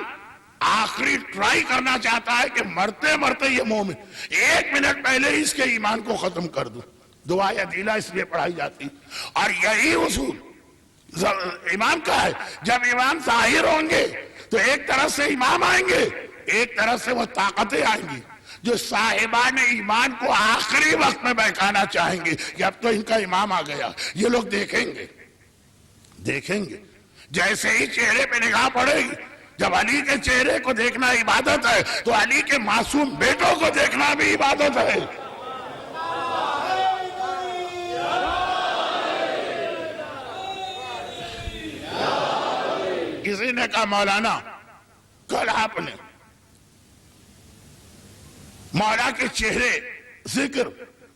آخری ٹرائی کرنا چاہتا ہے کہ مرتے مرتے یہ مومن 1 منٹ پہلے اس کے ایمان کو ختم کر دوں. دعا یا دیلہ اس لیے پڑھائی جاتی, اور یہی اصول امام کا ہے. جب امام ظاہر ہوں گے تو ایک طرف سے امام آئیں گے, ایک طرف سے وہ طاقتیں آئیں گی جو صاحبان ایمان کو آخری وقت میں بہکانا چاہیں گے کہ اب تو ان کا امام آ گیا. یہ لوگ دیکھیں گے جیسے ہی چہرے پہ نگاہ پڑے گی. جب علی کے چہرے کو دیکھنا عبادت ہے تو علی کے معصوم بیٹوں کو دیکھنا بھی عبادت ہے. کسی نے کہا مولانا کل آپ نے مولا کے چہرے, ذکر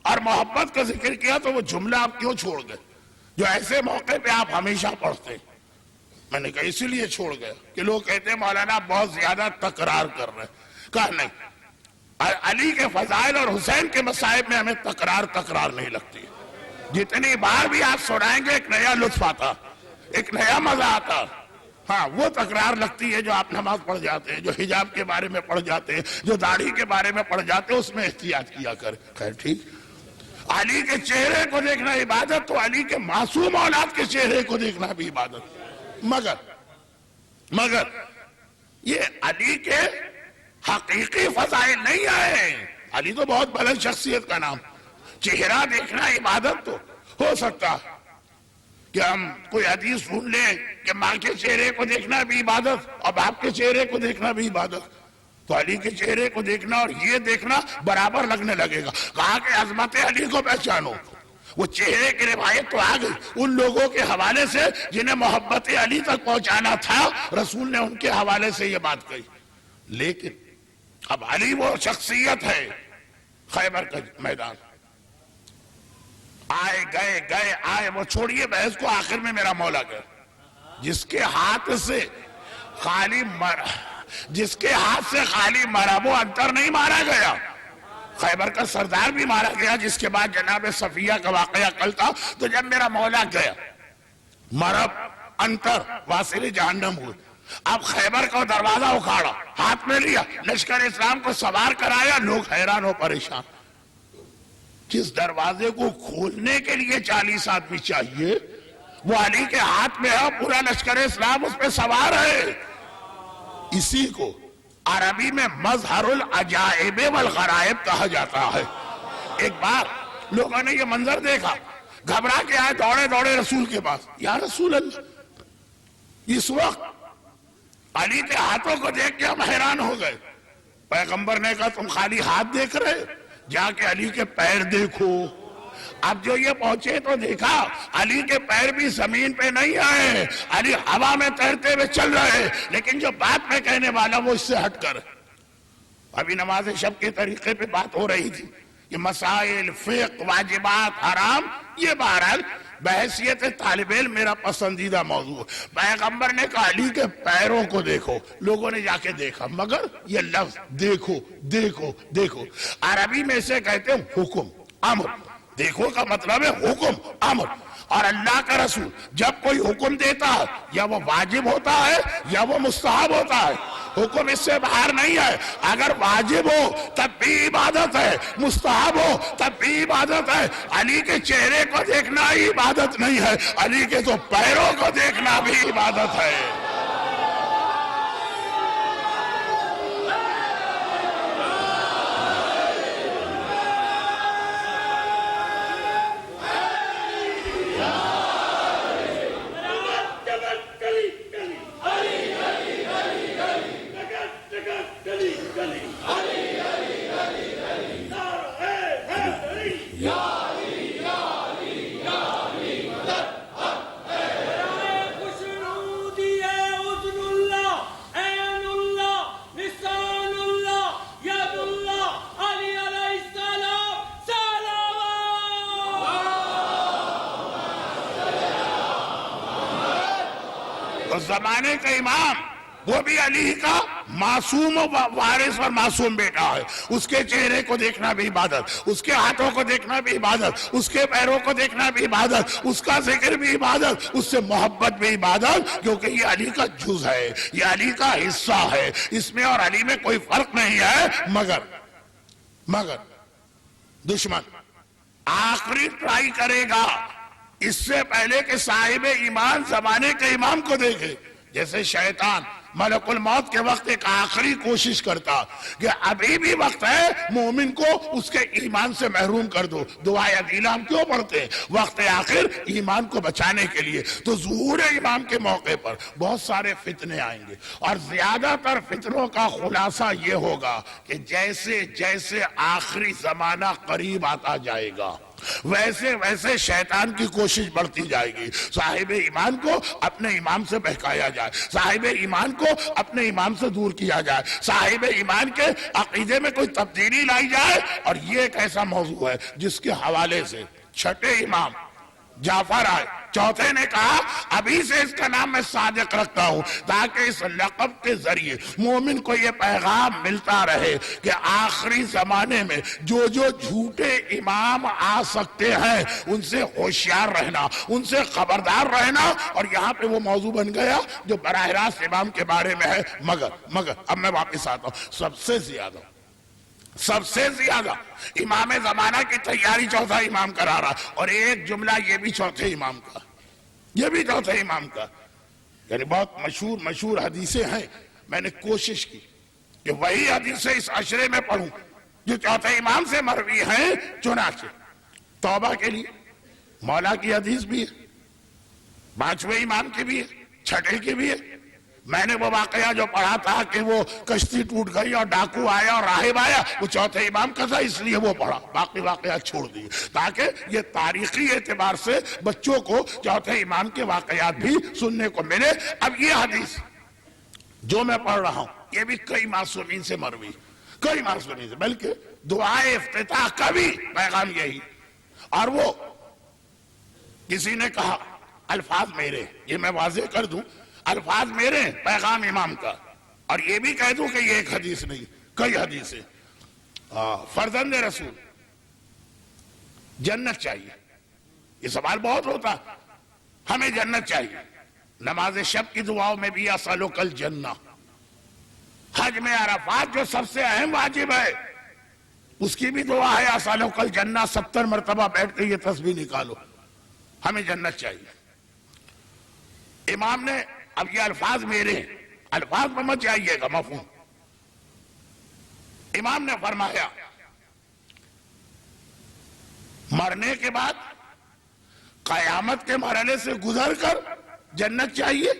اور محبت کا ذکر کیا, تو وہ جملہ آپ کیوں چھوڑ گئے جو ایسے موقع پہ آپ ہمیشہ پڑھتے؟ میں نے کہا اسی لیے چھوڑ گیا کہ لوگ کہتے ہیں مولانا بہت زیادہ تکرار کر رہے ہیں. کہا نہیں, علی کے فضائل اور حسین کے مصائب میں ہمیں تکرار نہیں لگتی. جتنی بار بھی آپ سنائیں گے ایک نیا لطف آتا, ایک نیا مزہ آتا. ہاں وہ تکرار لگتی ہے جو آپ نماز پڑھ جاتے ہیں, جو حجاب کے بارے میں پڑھ جاتے ہیں, جو داڑھی کے بارے میں پڑھ جاتے ہیں, اس میں احتیاط کیا کر. خیر ٹھیک, علی کے چہرے کو دیکھنا عبادت, تو علی کے معصوم اولاد کے چہرے کو دیکھنا بھی عبادت. مگر یہ علی کے حقیقی فضائل نہیں آئے. علی تو بہت بلند شخصیت کا نام, چہرہ دیکھنا عبادت تو ہو سکتا ہے کہ ہم کوئی حدیث سن لیں کہ ماں کے چہرے کو دیکھنا بھی عبادت اور باپ کے چہرے کو دیکھنا بھی عبادت, تو علی کے چہرے کو دیکھنا اور یہ دیکھنا برابر لگنے لگے گا. کہا کہ عظمت علی کو پہچانو. وہ چہرے کی روایت تو آ گئی ان لوگوں کے حوالے سے جنہیں محبت علی تک پہنچانا تھا, رسول نے ان کے حوالے سے یہ بات کہی. لیکن اب علی وہ شخصیت ہے, خیبر کا میدان آئے وہ چھوڑیے بحث کو, آخر میں میرا مولا گیا جس کے ہاتھ سے خالی مرب و انتر نہیں مارا گیا. خیبر کا سردار بھی مارا گیا, جس کے بعد جناب صفیہ کا واقعہ کل تھا. تو جب میرا مولا گیا مرب انتر واصل جہنم ہوئے. اب خیبر کا دروازہ اکھاڑا, ہاتھ میں لیا, لشکر اسلام کو سوار کرایا, لوگ حیران و پریشان. جس دروازے کو کھولنے کے لیے 40 آدمی چاہیے وہ علی کے ہاتھ میں ہے, پورا لشکر اسلام اس پہ سوار ہے. اسی کو عربی میں مظہر العجائب والغرائب کہا جاتا ہے. ایک بار لوگوں نے یہ منظر دیکھا, گھبرا کے آئے دوڑے رسول کے پاس, یا رسول اللہ. اس وقت علی کے ہاتھوں کو دیکھ کے ہم حیران ہو گئے. پیغمبر نے کہا تم خالی ہاتھ دیکھ رہے, جا کے علی کے پیر دیکھو. اب جو یہ پہنچے تو دیکھا علی کے پیر بھی زمین پہ نہیں آئے, علی ہوا میں تیرتے ہوئے چل رہے. لیکن جو بات میں کہنے والا وہ اس سے ہٹ کر, ابھی نماز شب کے طریقے پہ بات ہو رہی تھی کہ مسائل فقہ واجبات حرام یہ بہرحال بحیثیت طالب علم میرا پسندیدہ موضوع ہے۔ پیغمبر نے کہا علی کے پیروں کو دیکھو، لوگوں نے جا کے دیکھا، مگر یہ لفظ دیکھو دیکھو دیکھو عربی میں اسے کہتے ہیں حکم امر، دیکھو کا مطلب ہے حکم امر، اور اللہ کا رسول جب کوئی حکم دیتا ہے یا وہ واجب ہوتا ہے یا وہ مستحب ہوتا ہے، حکم اس سے باہر نہیں ہے۔ اگر واجب ہو تب بھی عبادت ہے، مستحب ہو تب بھی عبادت ہے۔ علی کے چہرے کو دیکھنا ہی عبادت نہیں ہے، علی کے تو پیروں کو دیکھنا بھی عبادت ہے۔ اس زمانے کا امام وہ بھی علی کا معصوم وارث اور معصوم بیٹا ہے، اس کے چہرے کو دیکھنا بھی عبادت، اس کے ہاتھوں کو دیکھنا بھی عبادت، اس کے پیروں کو دیکھنا بھی عبادت، اس کا ذکر بھی عبادت، اس سے محبت بھی عبادت، کیونکہ یہ علی کا جز ہے، یہ علی کا حصہ ہے، اس میں اور علی میں کوئی فرق نہیں ہے۔ مگر دشمن آخری ٹرائی کرے گا اس سے پہلے کہ صاحب ایمان زمانے کے امام کو دیکھے، جیسے شیطان ملک الموت کے وقت ایک آخری کوشش کرتا کہ ابھی بھی وقت ہے مومن کو اس کے ایمان سے محروم کر دو۔ دعائے عدیلہ ہم کیوں پڑھتے ہیں؟ وقت آخر ایمان کو بچانے کے لیے۔ تو ظہور امام کے موقع پر بہت سارے فتنے آئیں گے، اور زیادہ تر فتنوں کا خلاصہ یہ ہوگا کہ جیسے جیسے آخری زمانہ قریب آتا جائے گا ویسے ویسے شیطان کی کوشش بڑھتی جائے گی، صاحب ایمان کو اپنے امام سے بہکایا جائے، صاحب ایمان کو اپنے امام سے دور کیا جائے، صاحب ایمان کے عقیدے میں کوئی تبدیلی لائی جائے۔ اور یہ ایک ایسا موضوع ہے جس کے حوالے سے چھٹے امام جعفر آئے، چوتھے نے کہا ابھی سے اس کا نام میں صادق رکھتا ہوں تاکہ اس لقب کے ذریعے مومن کو یہ پیغام ملتا رہے کہ آخری زمانے میں جو جو جھوٹے امام آ سکتے ہیں ان سے ہوشیار رہنا، ان سے خبردار رہنا۔ اور یہاں پہ وہ موضوع بن گیا جو براہ راست امام کے بارے میں ہے۔ مگر اب میں واپس آتا ہوں، سب سے زیادہ امام زمانہ کی تیاری چوتھا امام کرا رہا، اور ایک جملہ یہ بھی چوتھے امام کا، یعنی بہت مشہور حدیثیں ہیں۔ میں نے کوشش کی کہ وہی حدیثیں اس عشرے میں پڑھوں جو چوتھے امام سے مروی ہیں، چنانچہ توبہ کے لیے مولا کی حدیث بھی ہے، پانچویں امام کی بھی ہے، چھٹے کی بھی ہے۔ میں نے وہ واقعہ جو پڑھا تھا کہ وہ کشتی ٹوٹ گئی اور ڈاکو آیا اور راہب آیا، وہ چوتھے امام کا تھا، اس لیے وہ پڑھا، باقی واقعات چھوڑ دیے تاکہ یہ تاریخی اعتبار سے بچوں کو چوتھے امام کے واقعات بھی سننے کو ملے۔ اب یہ حدیث جو میں پڑھ رہا ہوں یہ بھی کئی معصومین سے مروی، بلکہ دعائے افتتاح کا بھی پیغام یہی۔ اور وہ کسی نے کہا الفاظ میرے، یہ میں واضح کر دوں، الفاظ میرے پیغام امام کا، اور یہ بھی کہہ دوں کہ یہ ایک حدیث نہیں، کئی حدیثیں۔ فرزند رسول جنت چاہیے، یہ سوال بہت ہوتا، ہمیں جنت چاہیے۔ نماز شب کی دعاؤں میں بھی اسألک الجنہ، حج میں عرفات جو سب سے اہم واجب ہے اس کی بھی دعا ہے اسألک الجنہ، 70 مرتبہ بیٹھ کے یہ تسبیح نکالو، ہمیں جنت چاہیے۔ امام نے اب یہ الفاظ میرے ہیں، الفاظ میں مت جائیے گا، مفہوم۔ امام نے فرمایا مرنے کے بعد قیامت کے مرحلے سے گزر کر جنت چاہیے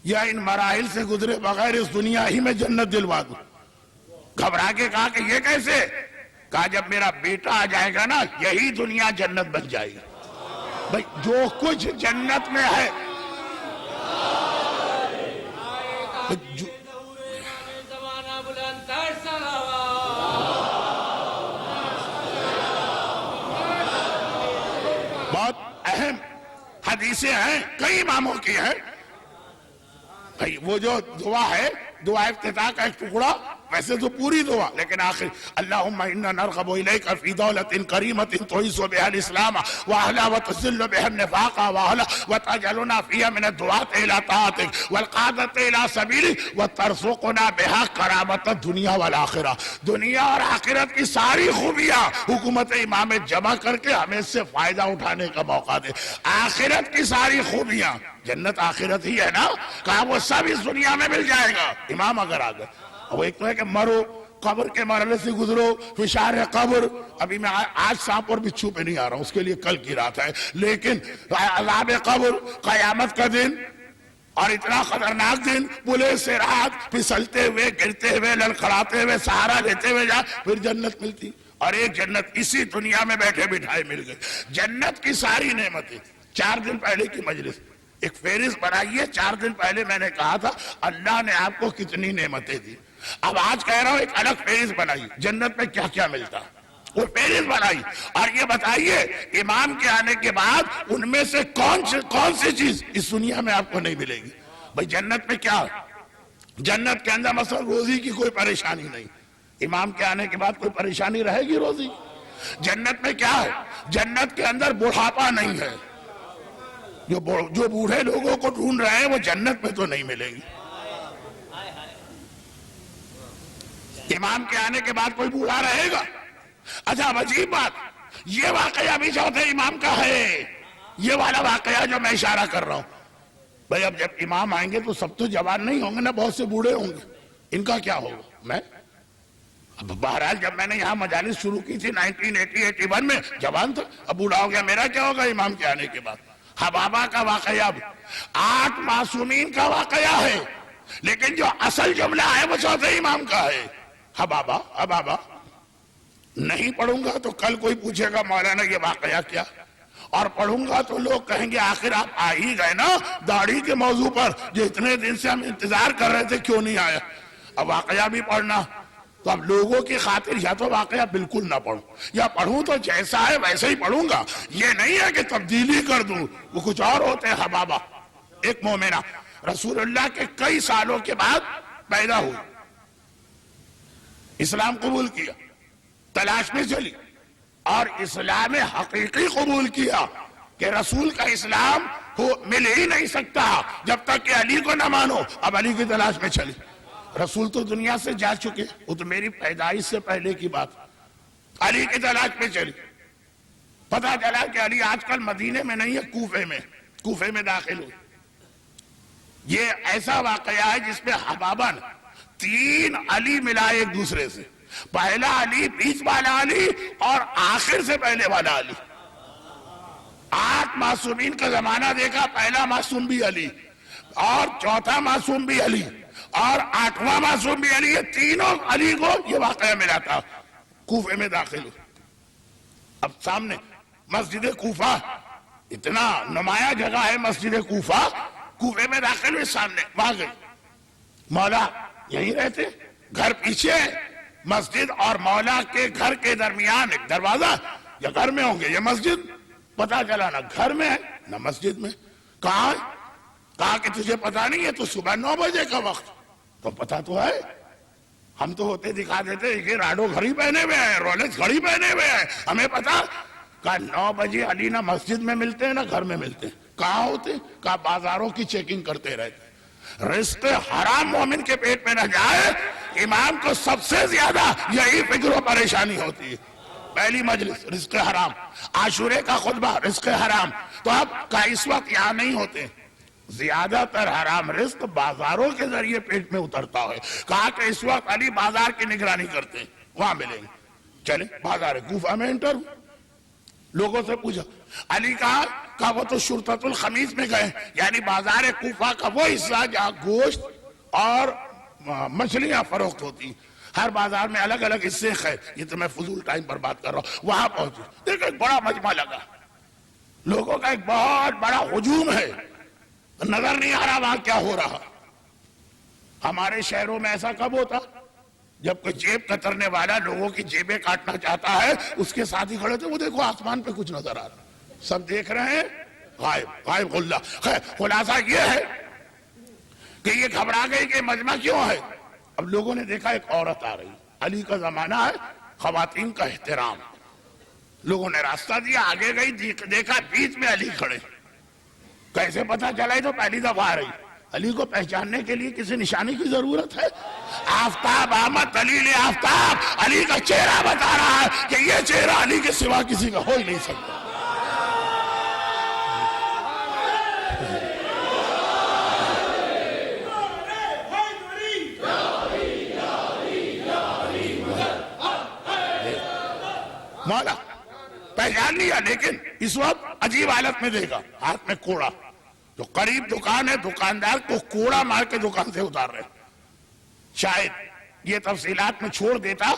یا ان مراحل سے گزرے بغیر اس دنیا ہی میں جنت دلوا دوں؟ گھبرا کے کہا کہ یہ کیسے؟ کہا جب میرا بیٹا آ جائے گا نا یہی دنیا جنت بن جائے گی۔ بھئی جو کچھ جنت میں ہے، بلندتر صلوات. بہت اہم حدیثیں ہیں، کئی اماموں کی ہیں. وہ جو دعا ہے، دعا افتتاح کا ایک ٹکڑا، ویسے تو پوری دعا، لیکن آخر اللہم انا نرغب الیک فی دولت کریمت تعز بها الاسلام واہلہ وتذل بها النفاق واہلہ وتجعلنا فیها من الدعاة الى طاعتک والقادة الى سبیلک وترزقنا بها کرامت الدنیا والآخرہ. دنیا اور آخرت کی ساری خوبیاں حکومت امام جمع کر کے ہمیں اس سے فائدہ اٹھانے کا موقع دے. آخرت کی ساری خوبیاں، جنت آخرت ہی ہے نا، کہا وہ سب اس دنیا میں مل جائے گا. امام اگر آ گئے، وہ ایک تو ہے کہ مرو، قبر کے مرحلے سے گزرو، فشار قبر. ابھی میں آج سانپ اور بچھو پہ نہیں آ رہا ہوں، اس کے لیے کل کی رات ہے. لیکن عذاب قبر، قیامت کا دن، اور اتنا خطرناک دن، پلے سے رات، پھسلتے ہوئے، گرتے ہوئے، لڑکھڑاتے ہوئے، سہارا لیتے ہوئے جا، پھر جنت ملتی. اور ایک جنت اسی دنیا میں بیٹھے بٹھائے مل گئی. جنت کی ساری نعمتیں. 4 دن پہلے کی مجلس ایک فہرست بنائیے. 4 دن پہلے میں نے کہا تھا اللہ نے آپ کو کتنی نعمتیں دی. اب آج کہہ رہا ہوں ایک الگ فہرست بنائیے، جنت میں کیا کیا ملتا، وہ فہرست بنائی. اور یہ بتائیے امام کے آنے کے بعد ان میں سے کون سی چیز اس دنیا میں آپ کو نہیں ملے گی. بھئی جنت میں کیا، جنت کے اندر مثلا روزی کی کوئی پریشانی نہیں. امام کے آنے کے بعد کوئی پریشانی رہے گی روزی؟ جنت میں کیا ہے، جنت کے اندر بڑھاپا نہیں ہے. جو بوڑھے لوگوں کو ڈھونڈ رہے ہیں وہ جنت میں تو نہیں ملیں گی. امام کے آنے کے بعد کوئی بوڑھا رہے گا؟ اچھا عجیب بات، یہ واقعہ بھی چوتھے امام کا ہے. یہ والا واقعہ جو میں اشارہ کر رہا ہوں. بھئی اب جب امام آئیں گے تو سب تو جوان نہیں ہوں گے نا، بہت سے بوڑھے ہوں گے. ان کا کیا ہوگا؟ میں اب بہرحال جب میں نے یہاں مجالس شروع کی تھی 1980-81 میں، جوان تھا. اب بوڑھا ہو گیا، میرا کیا ہوگا امام کے آنے کے بعد؟ حبابہ کا واقعہ، 8 معصومین کا واقعہ ہے، لیکن جو اصل جملہ ہے وہ چوتھے امام کا ہے. حبابہ نہیں پڑھوں گا تو کل کوئی پوچھے گا مولانا یہ واقعہ کیا، اور پڑھوں گا تو لوگ کہیں گے آخر آپ آ ہی گئے نا داڑھی کے موضوع پر، جو اتنے دن سے ہم انتظار کر رہے تھے کیوں نہیں آیا. اب واقعہ بھی پڑھنا، تو اب لوگوں کی خاطر یا تو واقعہ بالکل نہ پڑھوں، یا پڑھوں تو جیسا ہے ویسے ہی پڑھوں گا. یہ نہیں ہے کہ تبدیلی کر دوں. وہ کچھ اور ہوتے ہیں. حبابہ ایک مومنہ رسول اللہ کے کئی سالوں کے بعد پیدا ہوئی، اسلام قبول کیا، تلاش میں چلی، اور اسلام حقیقی قبول کیا کہ رسول کا اسلام مل ہی نہیں سکتا جب تک کہ علی کو نہ مانو. اب علی کی تلاش میں چلی. رسول تو دنیا سے جا چکے، وہ تو میری پیدائش سے پہلے کی بات. علی کی تلاش میں چلی، پتہ چلا کہ علی آج کل مدینے میں نہیں ہے، کوفے میں داخل ہوئی. یہ ایسا واقعہ ہے جس میں حبابہ نے 3 علی ملائے ایک دوسرے سے. پہلا علی، بیچ والا علی، اور آخر سے پہلے والا علی. 8 معصومین کا زمانہ دیکھا، پہلا معصوم بھی علی، اور چوتھا معصوم بھی علی، اور 8واں معصوم بھی علی. یہ تینوں علی کو یہ واقعہ ملا تھا. کوفے میں داخل ہوئے. اب سامنے مسجد کوفہ، اتنا نمایاں جگہ ہے مسجد کوفہ. کوفے میں داخل ہوئے، سامنے وہاں گئی. مولا یہیں رہتے، گھر پیچھے ہے. مسجد اور مولا کے گھر کے درمیان ایک دروازہ، یا گھر میں ہوں گے یہ مسجد. پتا چلا نہ گھر میں ہے نہ مسجد میں. کہاں ہے؟ کہا کہ تجھے پتا نہیں ہے، تو صبح 9 بجے کا وقت تو پتا تو ہے. ہم تو ہوتے دکھا دیتے کہ راڈو گھڑی پہنے ہوئے ہیں، رولیکس گھڑی پہنے ہوئے ہیں، ہمیں پتا. کہا 9 بجے علی نہ مسجد میں ملتے ہیں نہ گھر میں ملتے ہیں. کہاں ہوتے؟ کہا بازاروں کی چیکنگ کرتے رہتے. رزق حرام مومن کے پیٹ میں نہ جائے، امام کو سب سے زیادہ یہی فکر و پریشانی ہوتی ہے. پہلی مجلس رزق حرام، عاشورے کا خطبہ رزق حرام. تو اب کا اس وقت یہاں نہیں ہوتے. زیادہ تر حرام رزق بازاروں کے ذریعے پیٹ میں اترتا ہے. کہا کہ اس وقت علی بازار کی نگرانی کرتے ہیں، وہاں ملیں گے. چلے بازار کوفہ میں انٹر. لوگوں سے پوچھا، علی کہا وہ تو شرطۃ الخمیس میں گئے، یعنی بازار کوفہ کا وہ حصہ جہاں گوشت اور مچھلیاں فروخت ہوتی. ہر بازار میں الگ الگ حصے ہیں. یہ تو میں فضول ٹائم پر بات کر رہا ہوں. وہاں پہنچے، دیکھو ایک بڑا مجمع لگا، لوگوں کا ایک بہت بڑا ہجوم ہے. نظر نہیں آ رہا وہاں کیا ہو رہا. ہمارے شہروں میں ایسا کب ہوتا؟ جب کوئی جیب کترنے والا لوگوں کی جیبیں کاٹنا چاہتا ہے، اس کے ساتھ ہی کھڑے تھے، وہ دیکھو آسمان پہ کچھ نظر آ رہا، سب دیکھ رہے ہیں، غائب غلہ۔ خیر، خلاصہ یہ ہے کہ یہ گھبرا گئی کہ مجمع کیوں ہے۔ اب لوگوں نے دیکھا ایک عورت آ رہی، علی کا زمانہ ہے، خواتین کا احترام، لوگوں نے راستہ دیا، آگے گئی، دیکھا بیچ میں علی کھڑے۔ کیسے پتا چلا؟ تو پہلی دفعہ آ رہی، علی کو پہچاننے کے لیے کسی نشانی کی ضرورت ہے؟ آفتاب آمد دلیل آفتاب، علی کا چہرہ بتا رہا ہے کہ یہ چہرہ علی کے سوا کسی کا ہو ہی نہیں سکتا۔ مولا پہچان لیا، لیکن اس وقت عجیب حالت میں دیکھا، ہاتھ میں کوڑا، جو قریب دکان ہے دکاندار کو کوڑا مار کے دکان سے اتار رہے۔ شاید یہ تفصیلات میں چھوڑ دیتا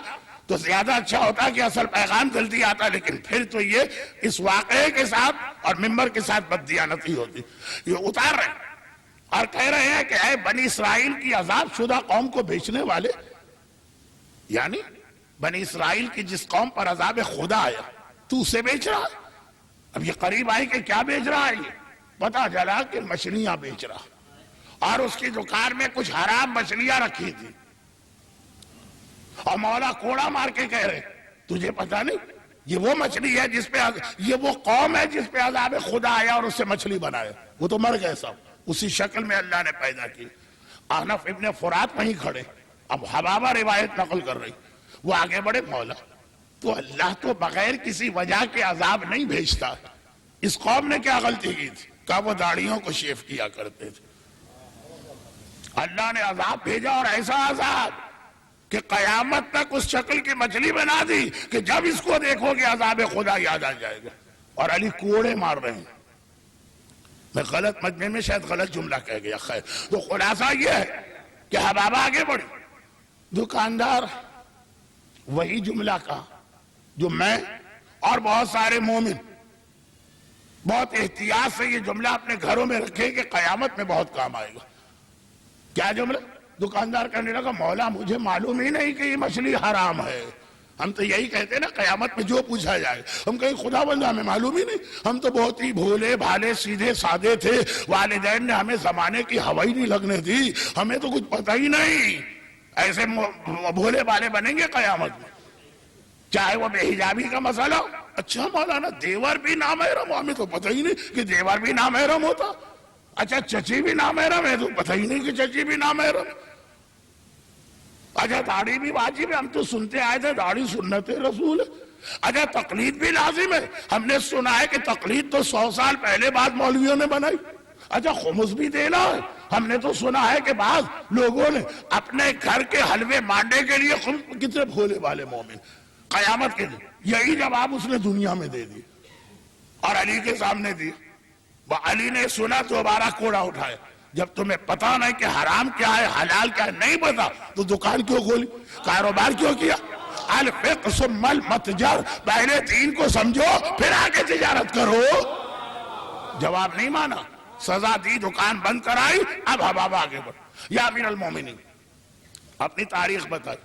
تو زیادہ اچھا ہوتا کہ اصل پیغام جلدی آتا، لیکن پھر تو یہ اس واقعے کے ساتھ اور ممبر کے ساتھ بددیانتی ہوتی۔ یہ اتار رہے اور کہہ رہے ہیں کہ اے بنی اسرائیل کی عذاب شدہ قوم کو بیچنے والے، یعنی بنی اسرائیل کی جس قوم پر عذاب خدا آیا تو اسے بیچ رہا۔ اب یہ قریب آئی کہ کیا بیچ رہا ہے، یہ پتا چلا کہ مچھلیاں بیچ رہا، اور اس کی دکان میں کچھ حرام مچھلیاں رکھی تھی، اور مولا کوڑا مار کے کہہ رہے تجھے پتا نہیں یہ وہ مچھلی ہے جس پہ، یہ وہ قوم ہے جس پہ عذاب خدا آیا اور اس سے مچھلی بنایا، وہ تو مر گئے سب، اسی شکل میں اللہ نے پیدا کی۔ احنف ابن فرات وہیں کھڑے، اب حبابہ روایت نقل کر رہی، وہ آگے بڑھے، مولا تو اللہ تو بغیر کسی وجہ کے عذاب نہیں بھیجتا، اس قوم نے کیا غلطی کی تھی؟ کہا وہ داڑھیوں کو شیف کیا کرتے تھے، اللہ نے عذاب بھیجا، اور ایسا عذاب کہ قیامت تک اس شکل کی مچھلی بنا دی کہ جب اس کو دیکھو گے عذاب خدا یاد آ جائے گا، اور علی کوڑے مار رہے ہیں۔ میں غلط مجمع میں شاید غلط جملہ کہہ گیا، خیر، تو خلاصہ یہ ہے کہ حبابہ آگے بڑھی، دکاندار وہی جملہ کہا جو میں اور بہت سارے مومن بہت احتیاط سے یہ جملہ اپنے گھروں میں رکھے کہ قیامت میں بہت کام آئے گا۔ کیا جملہ؟ دکاندار کہنے لگا مولا مجھے معلوم ہی نہیں کہ یہ مچھلی حرام ہے، ہم تو یہی کہتے ہیں نا قیامت میں جو پوچھا جائے، ہم کہیں خدا بندہ ہمیں معلوم ہی نہیں، ہم تو بہت ہی بھولے بھالے سیدھے سادے تھے، والدین نے ہمیں زمانے کی ہوا ہی نہیں لگنے دی، ہمیں تو کچھ پتہ ہی نہیں۔ ایسے بھولے بھالے بنیں گے قیامت میں، چاہے وہ بے حجابی کا مسئلہ ہو۔ اچھا مولانا دیور بھی نامحرم، ہمیں تو پتہ ہی نہیں کہ دیور بھی نامحرم ہوتا۔ اچھا چچی بھی نامحرم ہے، تو پتہ ہی نہیں کہ چچی بھی نامحرم۔ اچھا داڑھی بھی واجب ہے، ہم تو سنتے آئے تھے داڑھی سنت رسول ہے۔ اچھا تقلید بھی لازم ہے، ہم نے سنا ہے کہ تقلید تو 100 سال پہلے بعد مولویوں نے بنائی۔ اچھا خمس بھی دینا ہے، ہم نے تو سنا ہے کہ بعض لوگوں نے اپنے گھر کے حلوے مانڈے کے لیے کتنے بھولے والے مومن، قیامت کے دن یہی جواب اس نے دنیا میں دے دی اور علی کے سامنے دی۔ وہ علی نے سنا دوبارہ کوڑا اٹھایا، جب تمہیں پتا نہیں کہ حرام کیا ہے حلال کیا ہے نہیں پتا تو دکان کیوں کھولی، کاروبار کیوں کیا؟ الفقہ ثم المتجر، پہلے دین کو سمجھو پھر آگے تجارت کرو۔ جواب نہیں مانا، سزا دی، دکان بند کرائی۔ اب حبابہ آگے بڑھ، یا امیر المومنین اپنی تاریخ بتائی،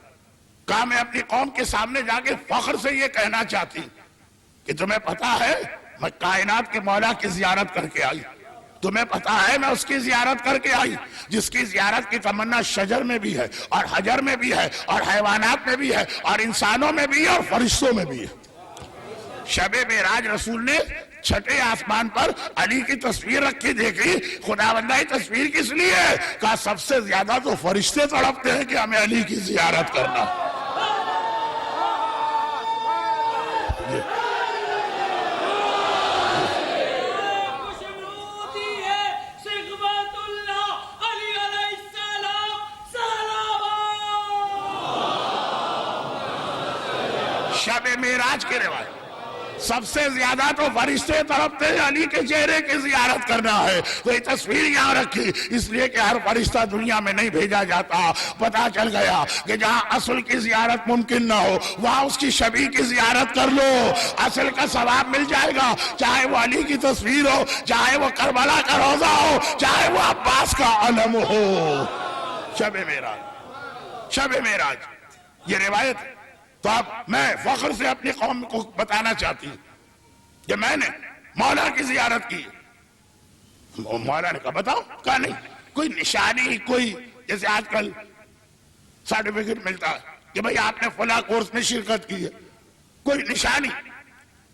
کہا میں اپنی قوم کے سامنے جا کے فخر سے یہ کہنا چاہتی کہ تمہیں پتا ہے میں کائنات کے مولا کی زیارت کر کے آئی، تمہیں پتا ہے میں اس کی زیارت کر کے آئی جس کی زیارت کی تمنا شجر میں بھی ہے اور حجر میں بھی ہے اور حیوانات میں بھی ہے اور انسانوں میں بھی ہے اور فرشتوں میں بھی ہے۔ شب معراج رسول نے چھٹے آسمان پر علی کی تصویر رکھی، دیکھی، خداوندہ یہ تصویر کس لیے ہے؟ کہا سب سے زیادہ تو فرشتے تڑپتے ہیں کہ ہمیں علی کی زیارت کرنا۔ شب معراج کے روایت سب سے زیادہ تو فرشتے تڑپتے ہیں علی کے چہرے کی زیارت کرنا ہے، تو یہ تصویر یہاں رکھی اس لیے کہ ہر فرشتہ دنیا میں نہیں بھیجا جاتا۔ پتا چل گیا کہ جہاں اصل کی زیارت ممکن نہ ہو وہاں اس کی شبیہ کی زیارت کر لو، اصل کا ثواب مل جائے گا، چاہے وہ علی کی تصویر ہو، چاہے وہ کربلا کا روضہ ہو، چاہے وہ عباس کا علم ہو۔ شب معراج، شب معراج یہ روایت ہے. تو اب میں فخر سے اپنی قوم کو بتانا چاہتی ہوں کہ میں نے مولا کی زیارت کی. مولا نے کہا بتاؤ. کہا نہیں کوئی نشانی, کوئی جیسے آج کل سرٹیفکیٹ ملتا ہے کہ بھئی آپ نے فلاں کورس میں شرکت کی ہے, کوئی نشانی.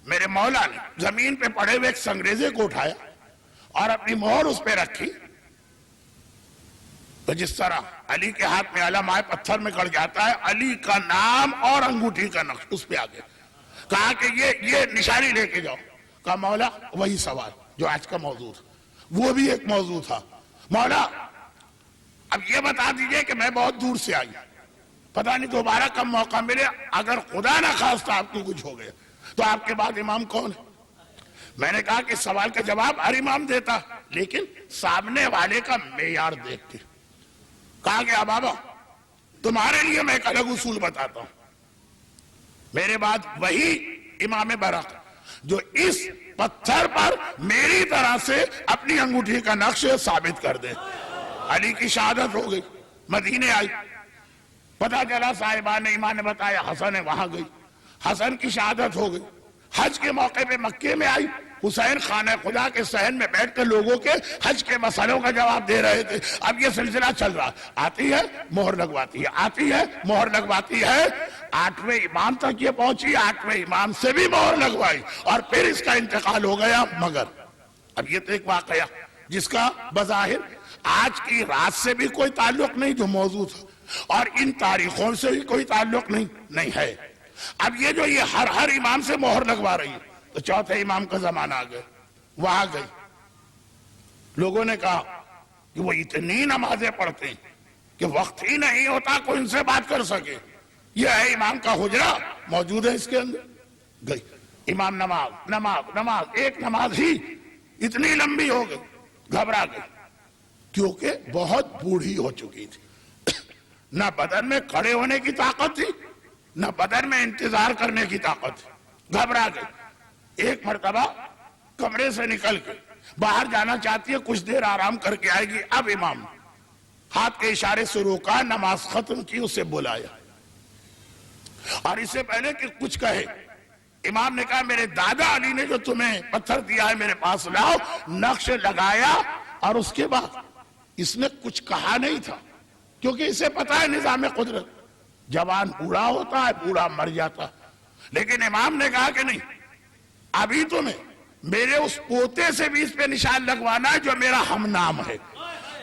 میرے مولا نے زمین پہ پڑے ہوئے ایک سنگریزے کو اٹھایا اور اپنی مہر اس پہ رکھی. تو جس طرح علی کے ہاتھ میں علم آئے پتھر میں گڑ جاتا ہے, علی کا نام اور انگوٹھی کا نقش اس پہ آگے. کہا کہ یہ نشانی لے کے جاؤ. کہا مولا وہی سوال جو آج کا موضوع تھا, وہ بھی ایک موضوع تھا. مولا اب یہ بتا دیجئے کہ میں بہت دور سے آئی, پتہ نہیں دوبارہ کب موقع ملے, اگر خدا نہ خواستہ آپ کو کچھ ہو گیا تو آپ کے بعد امام کون ہے؟ میں نے کہا کہ سوال کا جواب ہر امام دیتا, لیکن سامنے والے کا معیار دیکھ کے. کہا کہ بابا تمہارے لیے میں ایک الگ اصول بتاتا ہوں. میرے بعد وہی امام برق جو اس پتھر پر میری طرح سے اپنی انگوٹھی کا نقش ثابت کر دے. علی کی شہادت ہو گئی, مدینے آئی, پتہ چلا صاحبان ایمان نے بتایا حسن ہے, وہاں گئی, حسن کی شہادت ہو گئی. حج کے موقع پہ مکے میں آئی, حسین خانہ خدا کے صحن میں بیٹھ کر لوگوں کے حج کے مسئلوں کا جواب دے رہے تھے. اب یہ سلسلہ چل رہا, آتی ہے مہر لگواتی ہے, آتی ہے مہر لگواتی ہے. 8ویں امام تک یہ پہنچی, 8ویں امام سے بھی مہر لگوائی اور پھر اس کا انتقال ہو گیا. مگر اب یہ تو ایک واقعہ جس کا بظاہر آج کی رات سے بھی کوئی تعلق نہیں جو موضوع تھا, اور ان تاریخوں سے بھی کوئی تعلق نہیں ہے. اب یہ جو یہ ہر امام سے مہر لگوا رہی ہے, تو چوتھے امام کا زمانہ آ گیا. وہاں گئی, لوگوں نے کہا کہ وہ اتنی نمازیں پڑھتے ہیں کہ وقت ہی نہیں ہوتا کوئی ان سے بات کر سکے. یہ ہے امام کا حجرہ موجود ہے اس کے اندر. گئی, امام نماز ایک نماز ہی اتنی لمبی ہو گئی, گھبرا گئی, کیونکہ بہت بوڑھی ہو چکی تھی. نہ بدن میں کھڑے ہونے کی طاقت تھی, نہ بدن میں انتظار کرنے کی طاقت تھی. گھبرا گئی. ایک مرتبہ کمرے سے نکل کے باہر جانا چاہتی ہے, کچھ دیر آرام کر کے آئے گی. اب امام ہاتھ کے اشارے سے روکا, نماز ختم کی, اسے بلایا, اور اس سے پہلے کہ کچھ کہے امام نے کہا میرے دادا علی نے جو تمہیں پتھر دیا ہے میرے پاس لاؤ. نقش لگایا, اور اس کے بعد اس نے کچھ کہا نہیں تھا, کیونکہ اسے پتا ہے نظام قدرت, جوان بوڑھا ہوتا ہے, بوڑھا مر جاتا. لیکن امام نے کہا کہ نہیں, ابھی تمہیں میرے اس پوتے سے بھی اس پہ نشان لگوانا ہے جو میرا ہم نام ہے.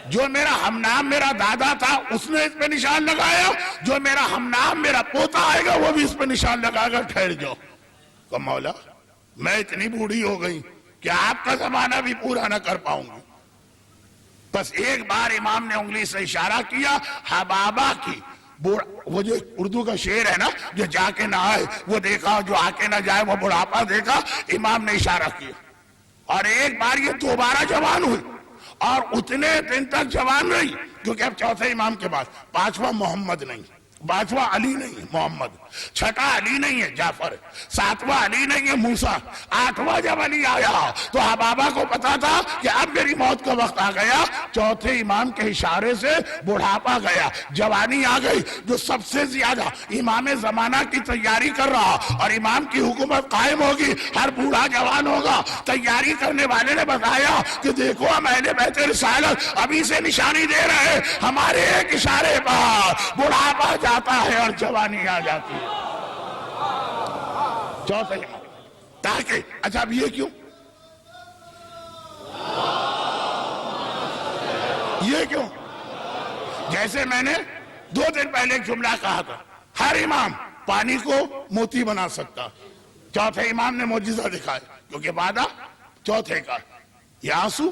جو میرا ہم نام میرا دادا تھا اس نے اس پہ نشان لگایا, جو میرا ہم نام میرا پوتا آئے گا وہ بھی اس پہ نشان لگا کر ٹھہر جاؤ. کہ مولا میں اتنی بوڑھی ہو گئی کہ آپ کا زمانہ بھی پورا نہ کر پاؤں گی. بس ایک بار امام نے انگلی سے اشارہ کیا, حبابہ کی وہ جو اردو کا شعر ہے نا, جو جا کے نہ آئے وہ دیکھا, جو آ کے نہ جائے وہ بڑھاپا دیکھا. امام نے اشارہ کیا, اور ایک بار یہ دوبارہ جوان ہوئی, اور اتنے دن تک جوان رہی, کیونکہ اب چوتھے امام کے بعد 5واں محمد نہیں, 5واں علی نہیں ہے محمد, 6واں علی نہیں ہے جعفر, 7واں علی نہیں ہے موسیٰ, 8واں جب علی آیا تو حبابہ کو پتا تھا کہ اب میری موت کا وقت آ گیا. چوتھے امام کے اشارے سے بڑھاپا گیا, جوانی آ گئی. جو سب سے زیادہ امام زمانہ کی تیاری کر رہا, اور امام کی حکومت قائم ہوگی, ہر بوڑھا جوان ہوگا. تیاری کرنے والے نے بتایا کہ دیکھو ہم اہل بیت رسالت ابھی سے نشانی دے رہے ہیں, ہمارے ایک اشارے پر بڑھاپا جاتا ہے اور جوانی آ جاتی ہے. چوتھے امام, تاکہ اچھا اب یہ کیوں, یہ کیوں؟ جیسے میں نے 2 دن پہلے ایک جملہ کہا تھا, ہر امام پانی کو موتی بنا سکتا. چوتھے امام نے معجزہ دکھایا, کیونکہ وعدہ چوتھے کا, یہ آنسو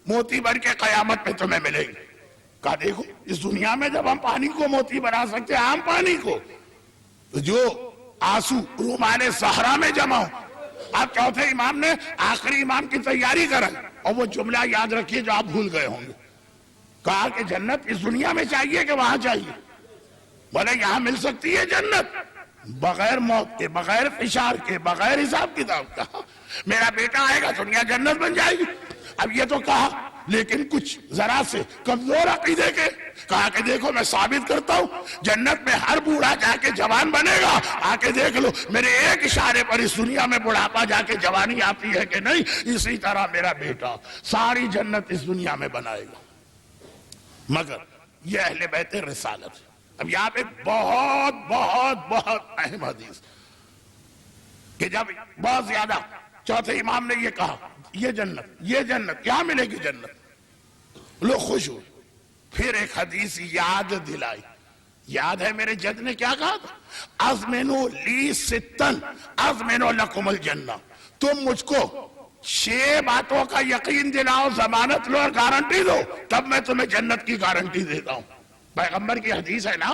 موتی بن کے قیامت میں تمہیں ملے گی. کہا دیکھو اس دنیا میں جب ہم پانی کو موتی بنا سکتے, عام پانی کو, تو جو آنسو رومال صحرا میں جمع ہو. اب چوتھے امام نے آخری امام کی تیاری کرا, اور وہ جملہ یاد رکھیے جو آپ بھول گئے ہوں گے. کہا کہ جنت اس دنیا میں چاہیے کہ وہاں چاہیے؟ بولے یہاں مل سکتی ہے جنت بغیر موت کے, بغیر فشار کے, بغیر حساب کتاب کا. میرا بیٹا آئے گا دنیا جنت بن جائے گی. اب یہ تو کہا لیکن کچھ ذرا سے کمزور عقیدے کے. کہا کہ دیکھو میں ثابت کرتا ہوں جنت میں ہر بوڑھا جا کے جوان بنے گا. آ کے دیکھ لو میرے ایک اشارے پر اس دنیا میں بڑھاپا جا کے جوانی آتی ہے کہ نہیں. اسی طرح میرا بیٹا ساری جنت اس دنیا میں بنائے گا. مگر یہ اہل بیت رسالت. اب یہاں پہ بہت بہت بہت اہم حدیث کہ جب بہت زیادہ چوتھے امام نے یہ کہا یہ جنت یہاں ملے گی جنت, لوگ خوش ہوئے. پھر ایک حدیث یاد دلائی. یاد ہے میرے جد نے کیا کہا تھا؟ ازمنو لی ستن ازمنو لکم الجنہ. تم مجھ کو 6 باتوں کا یقین دلاؤ, ضمانت لو اور گارنٹی دو, تب میں تمہیں جنت کی گارنٹی دیتا ہوں. پیغمبر کی حدیث ہے نا,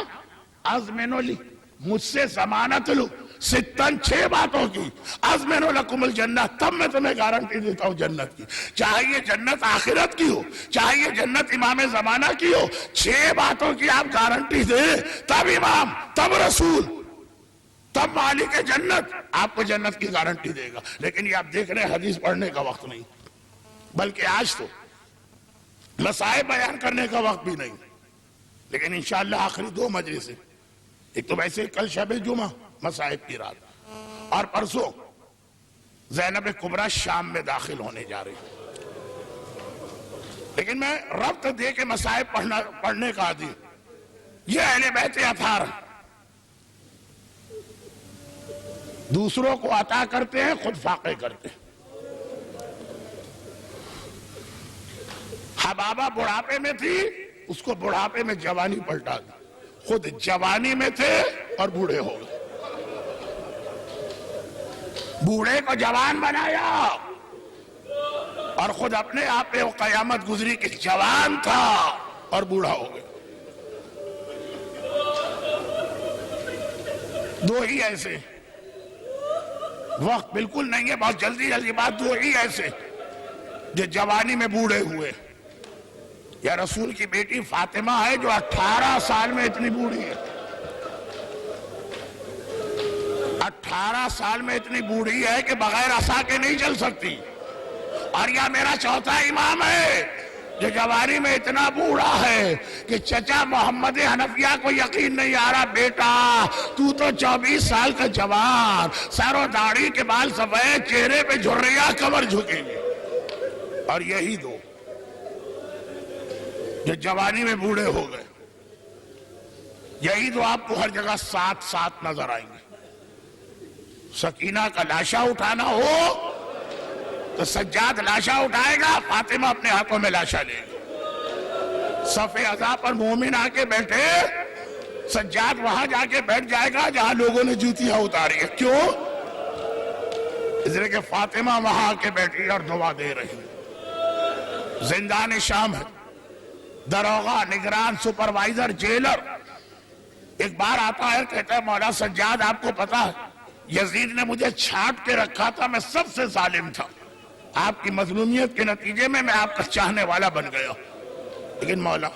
ازمنو لی, مجھ سے ضمانت لو ستن 6 باتوں کی, ازمنو لکم الجنہ, تب میں تمہیں گارنٹی دیتا ہوں جنت کی. چاہے یہ جنت آخرت کی ہو, چاہے یہ جنت امام زمانہ کی ہو, 6 باتوں کی آپ گارنٹی دیں, تب امام, تب رسول, تب مالک جنت آپ کو جنت کی گارنٹی دے گا. لیکن یہ آپ دیکھ رہے ہیں حدیث پڑھنے کا وقت نہیں, بلکہ آج تو مسائل بیان کرنے کا وقت بھی نہیں. لیکن انشاءاللہ آخری 2 مجلس ہیں. ایک تو ویسے کل شب جمعہ مصائب کی رات, اور پرسوں زینب کبریٰ شام میں داخل ہونے جا رہی. لیکن میں ربط دے کے مصائب پڑھنے کا عادی. یہ اہل بیت اطہار دوسروں کو عطا کرتے ہیں, خود فاقے کرتے ہیں. حبابہ بڑھاپے میں تھی, اس کو بڑھاپے میں جوانی پلٹا دی. خود جوانی میں تھے اور بوڑھے ہو گئے. بوڑھے کو جوان بنایا اور خود اپنے آپ پہ وہ قیامت گزری کہ جوان تھا اور بوڑھا ہو گیا. 2 ہی ایسے, وقت بالکل نہیں ہے, بہت جلدی بات. 2 ہی ایسے جو جوانی میں بوڑھے ہوئے. یا رسول کی بیٹی فاطمہ ہے جو 18 سال میں اتنی بوڑھی ہے, 18 سال میں اتنی بوڑھی ہے کہ بغیر عصا کے نہیں چل سکتی. اور یا میرا چوتھا امام ہے جو جوانی میں اتنا بوڑھا ہے کہ چچا محمد حنفیہ کو یقین نہیں آ رہا, بیٹا تو 24 سال کا جوان, سر و داڑھی کے بال سفید, چہرے پہ جھریاں, کمر جھکے گی. اور یہی 2 جو جوانی میں بوڑھے ہو گئے, یہی 2 آپ کو ہر جگہ ساتھ نظر آئیں گے. سکینہ کا لاشا اٹھانا ہو تو سجاد لاشا اٹھائے گا, فاطمہ اپنے ہاتھوں میں لاشا لے گی. صف عزا پر مومن آ کے بیٹھے, سجاد وہاں جا کے بیٹھ جائے گا جہاں لوگوں نے جوتیاں اتاری ہے. کیوں؟ اس لیے کہ فاطمہ وہاں آ کے بیٹھی اور دعا دے رہی. زندان شام ہے, دروغہ, نگران, سپروائزر, جیلر ایک بار آتا ہے, کہتا ہے مولا سجاد آپ کو پتا ہے یزید نے مجھے چھانٹ کے رکھا تھا, میں سب سے ظالم تھا, آپ کی مظلومیت کے نتیجے میں آپ کا چاہنے والا بن گیا. لیکن مولا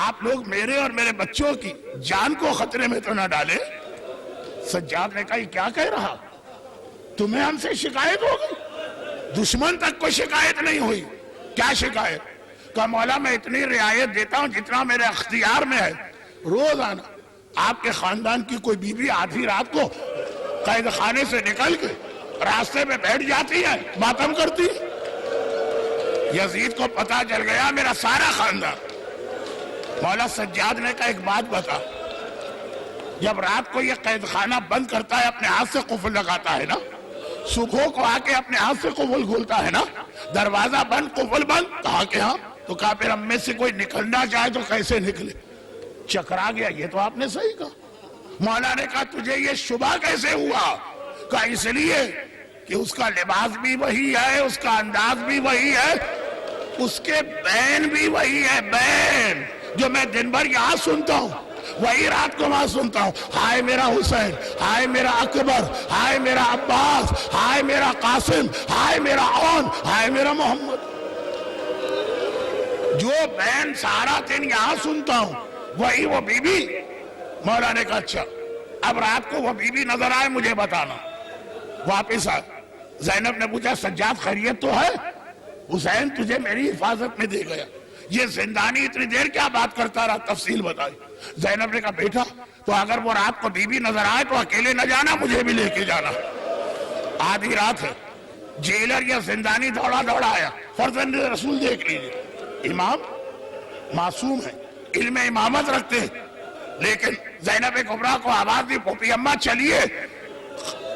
آپ لوگ میرے اور میرے بچوں کی جان کو خطرے میں تو نہ ڈالے. سجاد نے کہا یہ کیا کہہ رہا, تمہیں ہم سے شکایت ہو گئی؟ دشمن تک کو شکایت نہیں ہوئی. کیا شکایت؟ کہا مولا میں اتنی رعایت دیتا ہوں جتنا میرے اختیار میں ہے. روزانہ آپ کے خاندان کی کوئی بیوی آدھی رات کو قید خانے سے نکل کے راستے میں بیٹھ جاتی ہے, ماتم کرتی. یزید کو پتا چل گیا میرا سارا خاندان. مولا سجاد نے کہا ایک بات بتا, جب رات کو یہ قید خانہ بند کرتا ہے اپنے ہاتھ سے قفل لگاتا ہے نا, صبح کو آ کے اپنے ہاتھ سے قفل کھولتا ہے نا, دروازہ بند قفل بند. کہا کہ ہاں. تو کہا پھر ہم میں سے کوئی نکلنا چاہے تو کیسے نکلے؟ چکرا گیا. یہ تو آپ نے صحیح کہا. مولا نے کہا تجھے یہ شبہ کیسے ہوا؟ کہا اس لیے کہ اس کا لباس بھی وہی ہے, اس کا انداز بھی وہی ہے, اس کے بین بھی وہی ہے. بین جو میں دن بھر یہاں سنتا ہوں وہی رات کو وہاں سنتا ہوں. ہائے میرا حسین, ہائے میرا اکبر, ہائے میرا عباس, ہائے میرا قاسم, ہائے میرا اون, ہائے میرا محمد. جو بین سارا دن یہاں سنتا ہوں وہی وہ بی بی. مولا نے کہا اچھا اب رات کو وہ بی بی نظر آئے مجھے بتانا. واپس آئے. زینب نے پوچھا سجاد خیریت تو ہے؟ حسین تجھے میری حفاظت میں دے گیا. یہ زندانی اتنی دیر کیا بات کرتا رہا, تفصیل بتائی. زینب نے کہا بیٹا تو اگر وہ رات کو بی بی نظر آئے تو اکیلے نہ جانا, مجھے بھی لے کے جانا. آدھی رات ہے, جیلر یا زندانی دوڑا دوڑا آیا. فرزند رسول دیکھ لیجیے, امام معصوم ہے, علم امامت رکھتے ہیں, لیکن زینب کبریٰ کو آواز دی, پھوپھی اماں چلیے,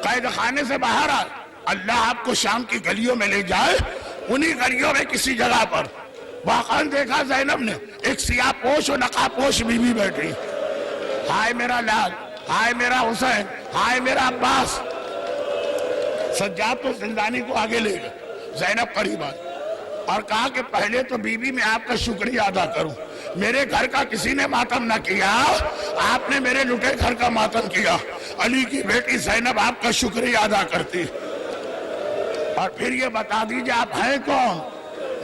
قید خانے سے باہر آئے. اللہ آپ کو شام کی گلیوں میں لے جائے. انہی گلیوں میں کسی جگہ پر واقعاً دیکھا زینب نے ایک سیاہ پوش و نقاب پوش بی بی بیٹھی. ہائے میرا لال, ہائے میرا حسین, ہائے میرا عباس. سجاد تو زندانی کو آگے لے گئے. زینب قریب آئی اور کہا کہ پہلے تو بی بی میں آپ کا شکریہ ادا کروں. میرے گھر کا کسی نے ماتم نہ کیا, آپ نے میرے لٹے گھر کا ماتم کیا. علی کی بیٹی زینب آپ کا شکریہ ادا کرتی. اور پھر یہ بتا دیجئے آپ ہیں کون؟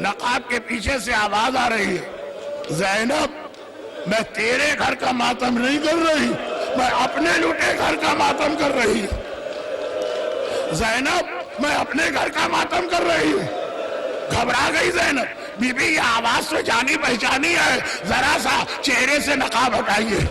نقاب کے پیچھے سے آواز آ رہی ہے, زینب میں تیرے گھر کا ماتم نہیں کر رہی, میں اپنے لٹے گھر کا ماتم کر رہی ہوں. زینب میں اپنے گھر کا ماتم کر رہی ہوں. گھبرا گئی زینب. بی بی یہ آواز تو جانی پہچانی ہے, ذرا سا چہرے سے نقاب ہٹائیے.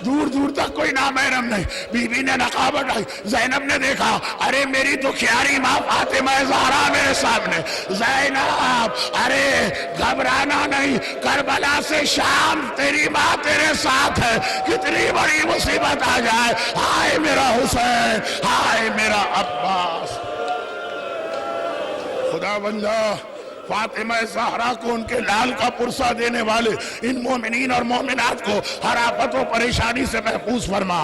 دور دور تک کوئی نامحرم نہیں. بی بی نے نقاب ہٹائی. زینب نے دیکھا, ارے میری تو کھیاری ماں فاطمہ زہرا میرے سامنے. زینب ارے گھبرانا نہیں, کربلا سے شام تیری ماں تیرے ساتھ ہے. کتنی بڑی مصیبت آ جائے, ہائے میرا حسین, ہائے میرا عباس. خدا بندہ فاطمہ زہرا کو ان کے لال کا پرسہ دینے والے ان مومنین اور مومنات کو ہر آفت و پریشانی سے محفوظ فرما.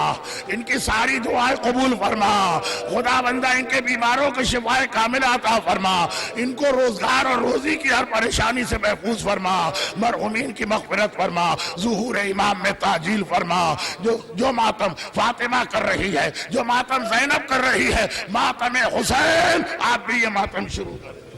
ان کی ساری دعائیں قبول فرما. خدا بندہ ان کے بیماروں کو شفائے کاملہ عطا فرما. ان کو روزگار اور روزی کی ہر پریشانی سے محفوظ فرما. مرحومین کی مغفرت فرما. ظہور امام میں تعجیل فرما. جو ماتم فاطمہ کر رہی ہے, جو ماتم زینب کر رہی ہے, ماتم حسین آپ بھی یہ ماتم شروع کریں.